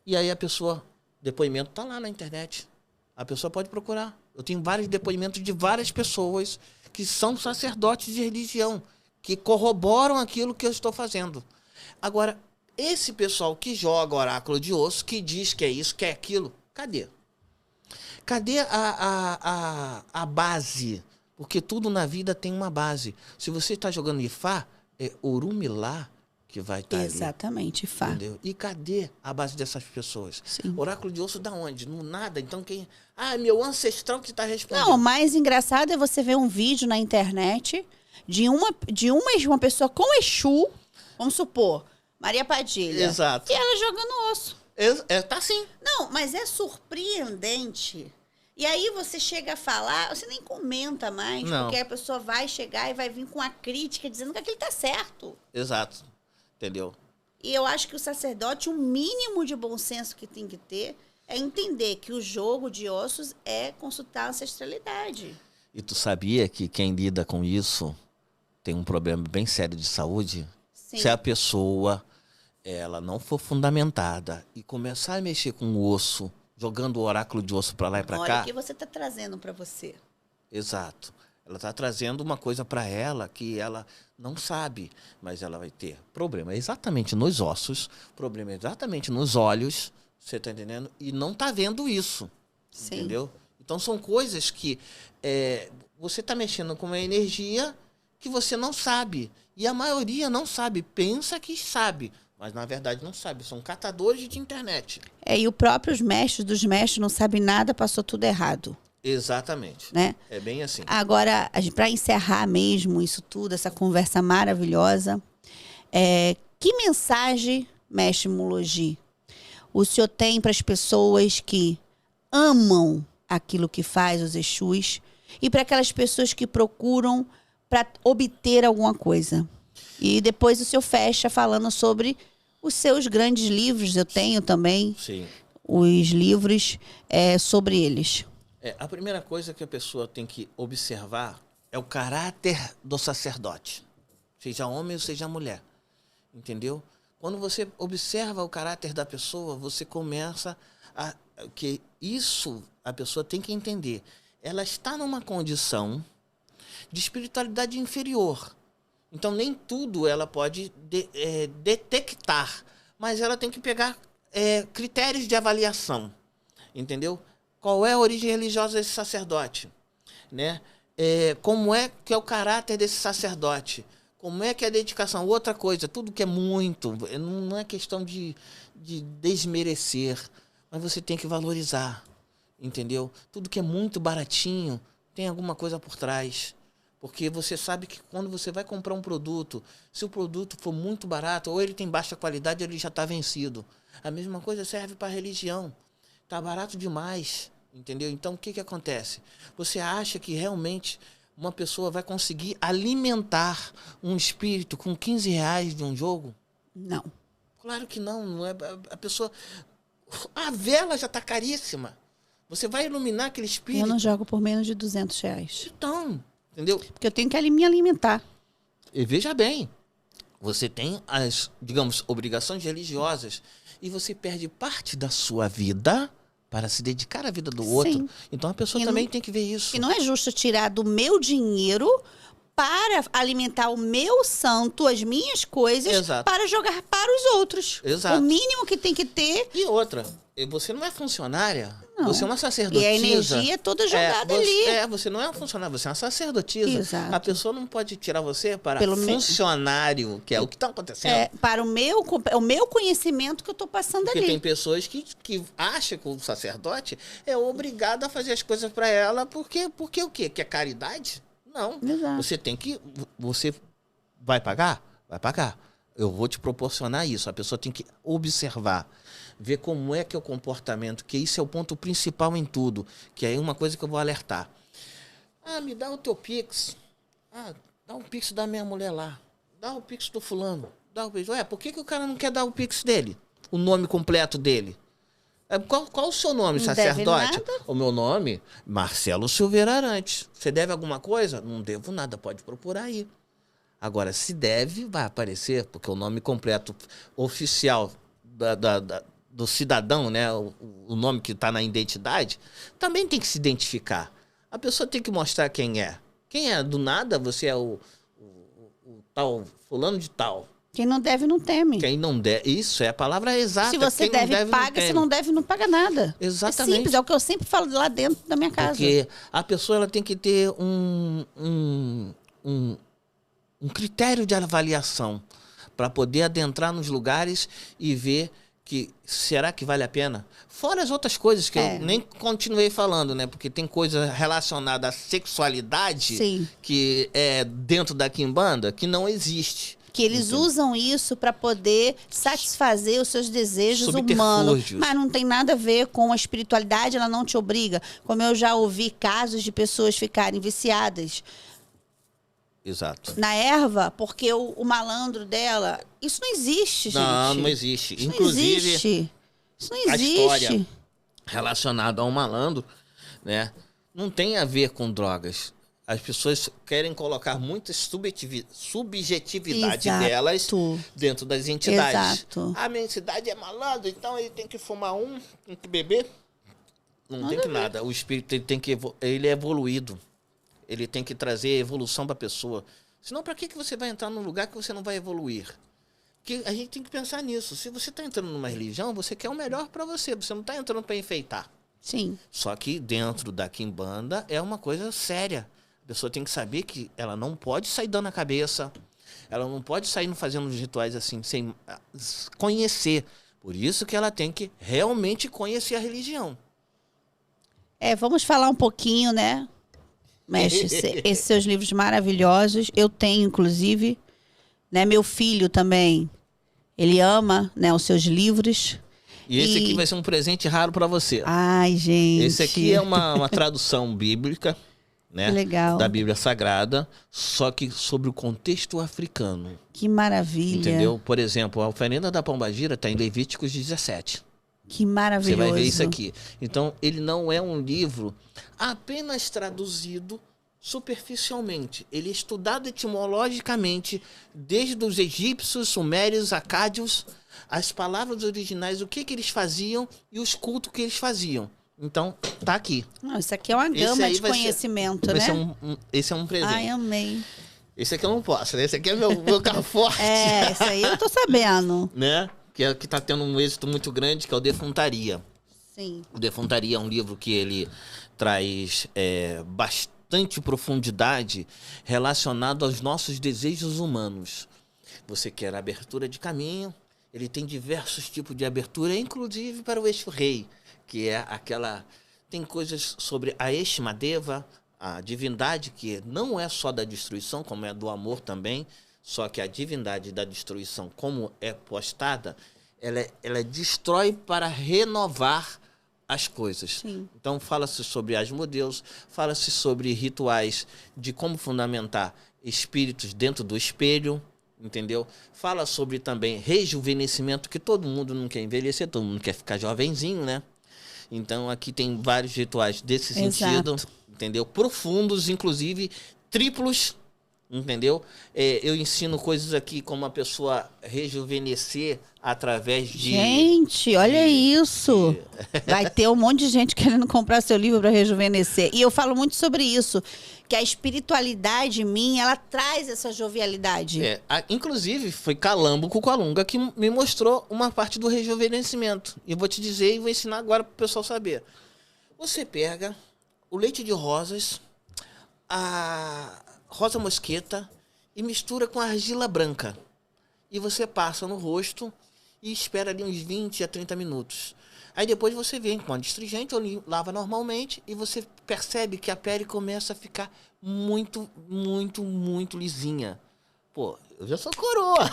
E aí a pessoa, depoimento tá lá na internet. A pessoa pode procurar. Eu tenho vários depoimentos de várias pessoas que são sacerdotes de religião, que corroboram aquilo que eu estou fazendo. Agora, esse pessoal que joga oráculo de osso, que diz que é isso, que é aquilo, cadê? Cadê a base? Porque tudo na vida tem uma base. Se você está jogando Ifá, é Orumilá que vai estar ali. Exatamente, Ifá. Entendeu? E cadê a base dessas pessoas? Sim. Oráculo de osso da onde? No nada. Então quem... Ah, é meu ancestral que está respondendo. Não, o mais engraçado é você ver um vídeo na internet de uma pessoa com Exu, vamos supor, Maria Padilha. Exato. E ela jogando osso. Tá sim. Não, mas é surpreendente. E aí você chega a falar, você nem comenta mais, Não. porque a pessoa vai chegar e vai vir com a crítica dizendo que aquilo tá certo. Exato. Entendeu? E eu acho que o sacerdote, o mínimo de bom senso que tem que ter é entender que o jogo de ossos é consultar a ancestralidade. E tu sabia que quem lida com isso tem um problema bem sério de saúde? Sim. Se a pessoa ela não for fundamentada e começar a mexer com o osso jogando o oráculo de osso para lá e para Olha cá. o que você está trazendo para você. Exato. Ela está trazendo uma coisa para ela que ela não sabe, mas ela vai ter problema exatamente nos ossos, problema exatamente nos olhos, você está entendendo? E não está vendo isso, Sim. entendeu? Então são coisas que você está mexendo com uma energia que você não sabe. E a maioria não sabe, pensa que sabe, mas na verdade não sabe. São catadores de internet. E os próprios mestres dos mestres não sabem nada, passou tudo errado. Exatamente. Né? É bem assim. Agora, para encerrar mesmo isso tudo, essa conversa maravilhosa, que mensagem, mestre Mulogi, o senhor tem para as pessoas que amam aquilo que faz, os Exus, e para aquelas pessoas que procuram para obter alguma coisa? E depois o senhor fecha falando sobre os seus grandes livros, eu tenho também. Sim. Os livros sobre eles. A primeira coisa que a pessoa tem que observar é o caráter do sacerdote. Seja homem ou seja mulher. Entendeu? Quando você observa o caráter da pessoa, você começa a... que isso a pessoa tem que entender. Ela está numa condição de espiritualidade inferior. Então, nem tudo ela pode detectar. Mas ela tem que pegar critérios de avaliação. Entendeu? Qual é a origem religiosa desse sacerdote? Né? Como é que é o caráter desse sacerdote? Como é que é a dedicação? Outra coisa, tudo que é muito, não é questão de desmerecer, mas você tem que valorizar, entendeu? Tudo que é muito baratinho, tem alguma coisa por trás. Porque você sabe que quando você vai comprar um produto, se o produto for muito barato, ou ele tem baixa qualidade, ele já está vencido. A mesma coisa serve para a religião. Está barato demais, entendeu? Então, o que acontece? Você acha que realmente uma pessoa vai conseguir alimentar um espírito com 15 reais de um jogo? Não. Claro que não. Não é, a pessoa... A vela já está caríssima. Você vai iluminar aquele espírito... Eu não jogo por menos de 200 reais. Então, entendeu? Porque eu tenho que me alimentar. E veja bem, você tem as, digamos, obrigações religiosas e você perde parte da sua vida para se dedicar à vida do outro. Sim. Então a pessoa também tem que ver isso. E não é justo tirar do meu dinheiro para alimentar o meu santo, as minhas coisas, Exato. para jogar para os outros. Exato. O mínimo que tem que ter... E outra, você não é funcionária, Não. você é uma sacerdotisa. E a energia é toda jogada ali. Você não é um funcionário, você é uma sacerdotisa. Exato. A pessoa não pode tirar você para Pelo funcionário, que é o que está acontecendo. Para o meu conhecimento que eu estou passando Porque ali. tem pessoas que acham que o sacerdote é obrigado a fazer as coisas para ela porque o quê? Que é caridade? Não. Exato. Você tem que... Você vai pagar? Vai pagar. Eu vou te proporcionar isso. A pessoa tem que observar, ver como é que é o comportamento, que isso é o ponto principal em tudo. Que é uma coisa que eu vou alertar. Me dá o teu Pix. Dá o Pix da minha mulher lá. Dá o Pix do fulano. Dá o Pix. Por que o cara não quer dar o Pix dele? O nome completo dele? Qual o seu nome, Não sacerdote? deve nada. O meu nome? Marcelo Silveira Arantes. Você deve alguma coisa? Não devo nada, pode procurar aí. Agora, se deve, vai aparecer, porque o nome completo oficial do cidadão, né, o nome que está na identidade, também tem que se identificar. A pessoa tem que mostrar quem é. Quem é? Do nada, você é o tal, fulano de tal. Quem não deve, não teme. Quem não deve, isso é a palavra exata. Se você quem deve, paga. Se não deve, não paga nada. Exatamente. É simples, é o que eu sempre falo lá dentro da minha casa. Porque a pessoa ela tem que ter um critério de avaliação para poder adentrar nos lugares e ver que será que vale a pena? Fora as outras coisas que eu nem continuei falando, né? Porque tem coisa relacionada à sexualidade Sim. que é dentro da quimbanda que não existe. Que eles usam isso para poder satisfazer os seus desejos Subterfúgios. humanos. Mas não tem nada a ver com a espiritualidade, ela não te obriga. Como eu já ouvi casos de pessoas ficarem viciadas Exato. na erva, porque o malandro dela... Isso não existe, gente. Não existe. Isso Inclusive, não existe. Isso não a existe. história relacionada ao malandro, né, não tem a ver com drogas. As pessoas querem colocar muita subjetividade Exato. delas dentro das entidades. Exato. A minha entidade é malandro, então ele tem que fumar tem que beber, Não tem que nada. O espírito ele é evoluído. Ele tem que trazer evolução para a pessoa. Senão, para que você vai entrar num lugar que você não vai evoluir? Porque a gente tem que pensar nisso. Se você está entrando numa religião, você quer o melhor para você. Você não está entrando para enfeitar. Sim. Só que dentro da quimbanda é uma coisa séria. A pessoa tem que saber que ela não pode sair dando a cabeça. Ela não pode sair fazendo os rituais assim, sem conhecer. Por isso que ela tem que realmente conhecer a religião. Vamos falar um pouquinho, né? Mestre, esses seus livros maravilhosos. Eu tenho, inclusive, né? Meu filho também, ele ama, né, os seus livros. E esse aqui vai ser um presente raro para você. Ai, gente. Esse aqui é uma tradução bíblica, né? Que legal. Da Bíblia Sagrada, só que sobre o contexto africano. Que maravilha. Entendeu? Por exemplo, a oferenda da pombagira está em Levíticos 17. Que maravilhoso. Você vai ver isso aqui. Então, ele não é um livro apenas traduzido superficialmente. Ele é estudado etimologicamente, desde os egípcios, sumérios, acádios, as palavras originais, o que eles faziam e os cultos que eles faziam. Então, tá aqui. Não, isso aqui é uma gama de conhecimento, né? Esse é um presente. Ai, amei. Esse aqui eu não posso, né? Esse aqui é meu carro forte. Esse aí eu tô sabendo. Né? Que tá tendo um êxito muito grande, que é o Defuntaria. Sim. O Defuntaria é um livro que ele traz bastante profundidade relacionado aos nossos desejos humanos. Você quer abertura de caminho, ele tem diversos tipos de abertura, inclusive para o eixo rei, que é aquela... Tem coisas sobre a Eshmadeva, a divindade que não é só da destruição, como é do amor também, só que a divindade da destruição, como é postada, ela destrói para renovar as coisas. Sim. Então, fala-se sobre Asmodeus, fala-se sobre rituais de como fundamentar espíritos dentro do espelho, entendeu? Fala sobre também rejuvenescimento, que todo mundo não quer envelhecer, todo mundo quer ficar jovenzinho, né? Então, aqui tem vários rituais desse sentido, entendeu? Profundos, inclusive triplos, entendeu? Eu ensino coisas aqui como a pessoa rejuvenescer através de... Gente, olha isso! Vai ter um monte de gente querendo comprar seu livro para rejuvenescer. E eu falo muito sobre isso, que a espiritualidade minha, ela traz essa jovialidade. Inclusive, foi Calambo Cucalunga que me mostrou uma parte do rejuvenescimento. E eu vou te dizer e vou ensinar agora para o pessoal saber. Você pega o leite de rosas, a rosa mosqueta e mistura com argila branca. E você passa no rosto e espera ali uns 20 a 30 minutos. Aí depois você vem com a astringente ou lava normalmente e você percebe que a pele começa a ficar muito, muito, muito lisinha. Pô, eu já sou coroa.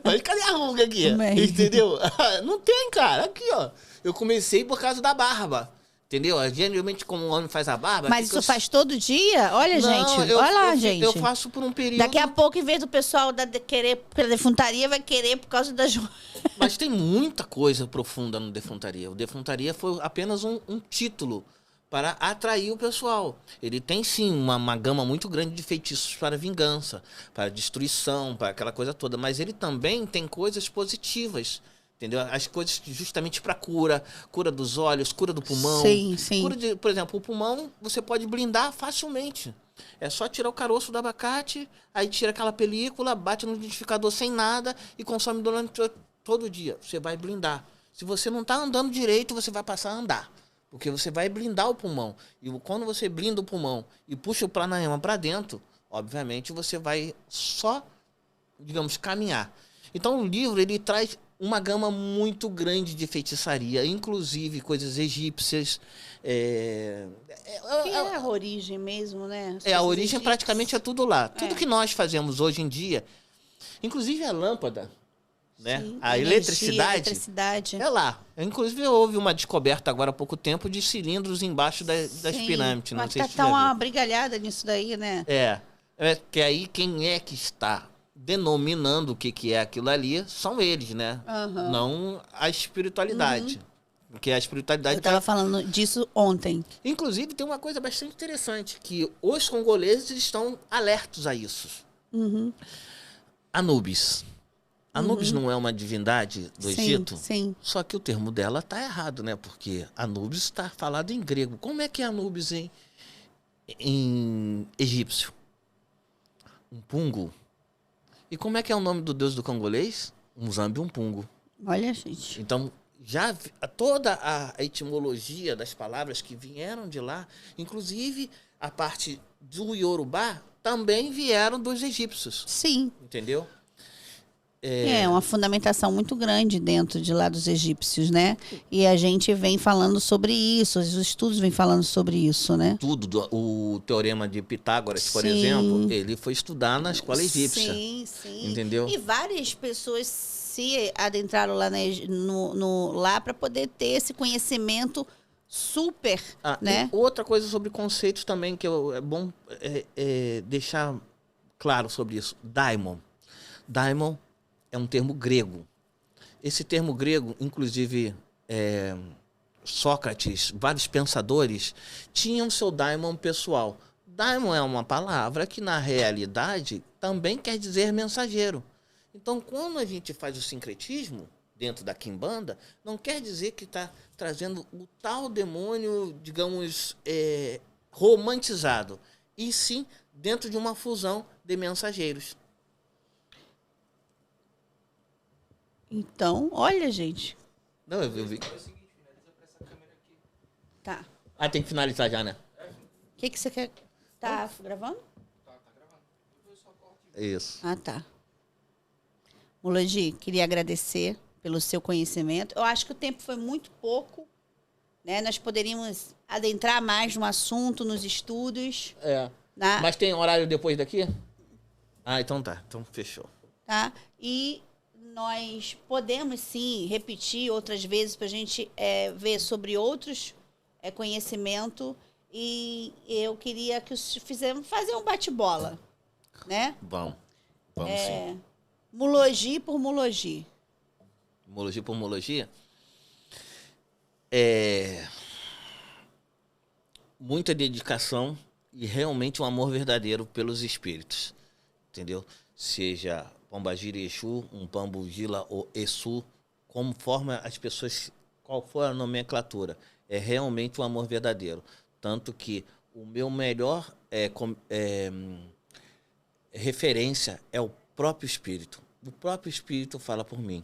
Mas cadê a ruga aqui? Entendeu? Não tem, cara. Aqui, ó. Eu comecei por causa da barba. Entendeu? Geralmente, como o homem faz a barba... Mas isso faz todo dia? Olha, gente. Olha lá, gente. Eu faço por um período... Daqui a pouco, em vez do pessoal querer pela defuntaria, vai querer por causa das... Mas tem muita coisa profunda no defuntaria. O defuntaria foi apenas um título para atrair o pessoal. Ele tem, sim, uma gama muito grande de feitiços para vingança, para destruição, para aquela coisa toda. Mas ele também tem coisas positivas. Entendeu? As coisas justamente para cura dos olhos, cura do pulmão. Sim, sim. Por exemplo, o pulmão você pode blindar facilmente. É só tirar o caroço do abacate, aí tira aquela película, bate no liquidificador sem nada e consome durante todo dia. Você vai blindar. Se você não está andando direito, você vai passar a andar. Porque você vai blindar o pulmão. E quando você blinda o pulmão e puxa o pranayama para dentro, obviamente você vai só, digamos, caminhar. Então o livro, ele traz uma gama muito grande de feitiçaria, inclusive coisas egípcias. Que é a origem mesmo, né? A origem praticamente é tudo lá. Tudo que nós fazemos hoje em dia, inclusive a lâmpada, né? Sim, a eletricidade é lá. Inclusive houve uma descoberta agora há pouco tempo de cilindros embaixo das pirâmides. Não sei se tá uma brigalhada nisso daí, né? Que aí quem é que está denominando o que é aquilo ali são eles, né? Uhum. Não a espiritualidade. Porque a espiritualidade... Eu estava falando disso ontem. Inclusive, tem uma coisa bastante interessante, que os congoleses estão alertos a isso. Uhum. Anubis. Anubis não é uma divindade do Egito? Sim. Só que o termo dela está errado, né? Porque Anubis está falado em grego. Como é que é Anubis em egípcio? Um pungo. E como é que é o nome do deus do congolês? Um zambi, um pungo. Olha, gente. Então, toda a etimologia das palavras que vieram de lá, inclusive a parte do Yorubá, também vieram dos egípcios. Sim. Entendeu? É uma fundamentação muito grande dentro de lá dos egípcios, né? E a gente vem falando sobre isso, os estudos vêm falando sobre isso, né? O teorema de Pitágoras, por Sim. exemplo, ele foi estudar na escola egípcia. Sim. Entendeu? E várias pessoas se adentraram lá, lá para poder ter esse conhecimento super, né? Outra coisa sobre conceitos também que é bom deixar claro sobre isso. Daimon. Daimon é um termo grego. Esse termo grego, inclusive Sócrates, vários pensadores, tinham seu daimon pessoal. Daimon é uma palavra que, na realidade, também quer dizer mensageiro. Então, quando a gente faz o sincretismo dentro da quimbanda, não quer dizer que está trazendo o tal demônio, digamos, romantizado, e sim dentro de uma fusão de mensageiros. Então, olha, gente. Não, eu vi. Tá. Ah, tem que finalizar já, né? O que você quer? Tá gravando? Tá gravando. Isso. Ah, tá. Mulogi, queria agradecer pelo seu conhecimento. Eu acho que o tempo foi muito pouco, né? Nós poderíamos adentrar mais no assunto, nos estudos. Mas tem horário depois daqui? Ah, então tá. Então fechou. Tá? E nós podemos, sim, repetir outras vezes para a gente ver sobre outros conhecimentos. E eu queria que fizemos fazer um bate-bola, né? Vamos sim. Mulogi por Mulogi. Mulogia por mulogia? Muita dedicação e realmente um amor verdadeiro pelos espíritos. Entendeu? Seja Pombagira e Exu, um Pambugila ou Exu, conforme as pessoas, qual for a nomenclatura, é realmente um amor verdadeiro. Tanto que o meu melhor referência é o próprio espírito. O próprio espírito fala por mim.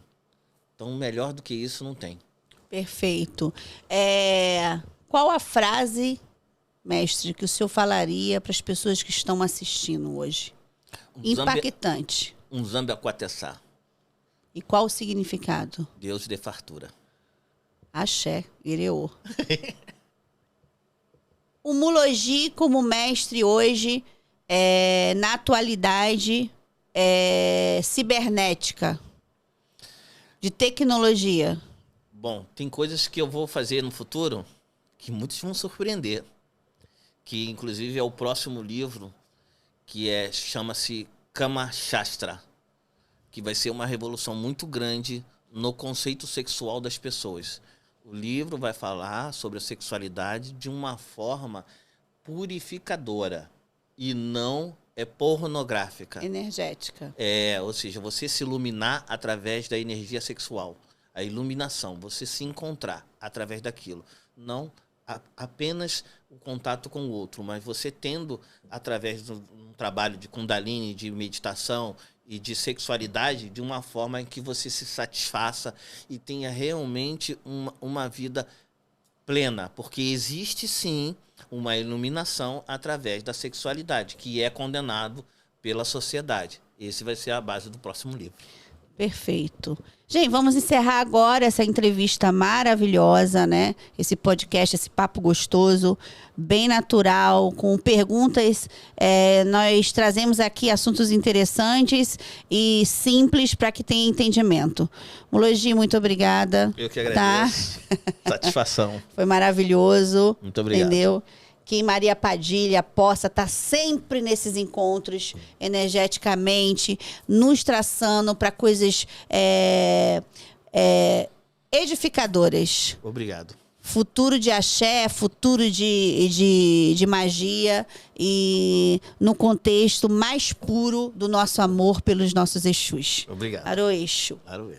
Então, melhor do que isso não tem. Perfeito. Qual a frase, mestre, que o senhor falaria para as pessoas que estão assistindo hoje? Impactante. Um zambi aquatessá. E qual o significado? Deus de fartura. Axé, Ireô. O Mulogi como mestre hoje, na atualidade, cibernética, de tecnologia. Bom, tem coisas que eu vou fazer no futuro que muitos vão surpreender. Que, inclusive, é o próximo livro, que chama-se Kama Shastra, que vai ser uma revolução muito grande no conceito sexual das pessoas. O livro vai falar sobre a sexualidade de uma forma purificadora e não pornográfica. Energética. Ou seja, você se iluminar através da energia sexual. A iluminação, você se encontrar através daquilo. Não apenas o contato com o outro, mas você tendo, através de um trabalho de Kundalini, de meditação e de sexualidade, de uma forma em que você se satisfaça e tenha realmente uma vida plena. Porque existe, sim, uma iluminação através da sexualidade, que é condenado pela sociedade. Esse vai ser a base do próximo livro. Perfeito. Gente, vamos encerrar agora essa entrevista maravilhosa, né? Esse podcast, esse papo gostoso, bem natural, com perguntas. Nós trazemos aqui assuntos interessantes e simples para que tenha entendimento. Mulogi, muito obrigada. Eu que agradeço. Tá? Satisfação. Foi maravilhoso. Muito obrigado. Entendeu? Que Maria Padilha possa estar sempre nesses encontros, energeticamente, nos traçando para coisas edificadoras. Obrigado. futuro de axé, futuro de magia e no contexto mais puro do nosso amor pelos nossos Exus. Obrigado. Aroeixo. Aroê.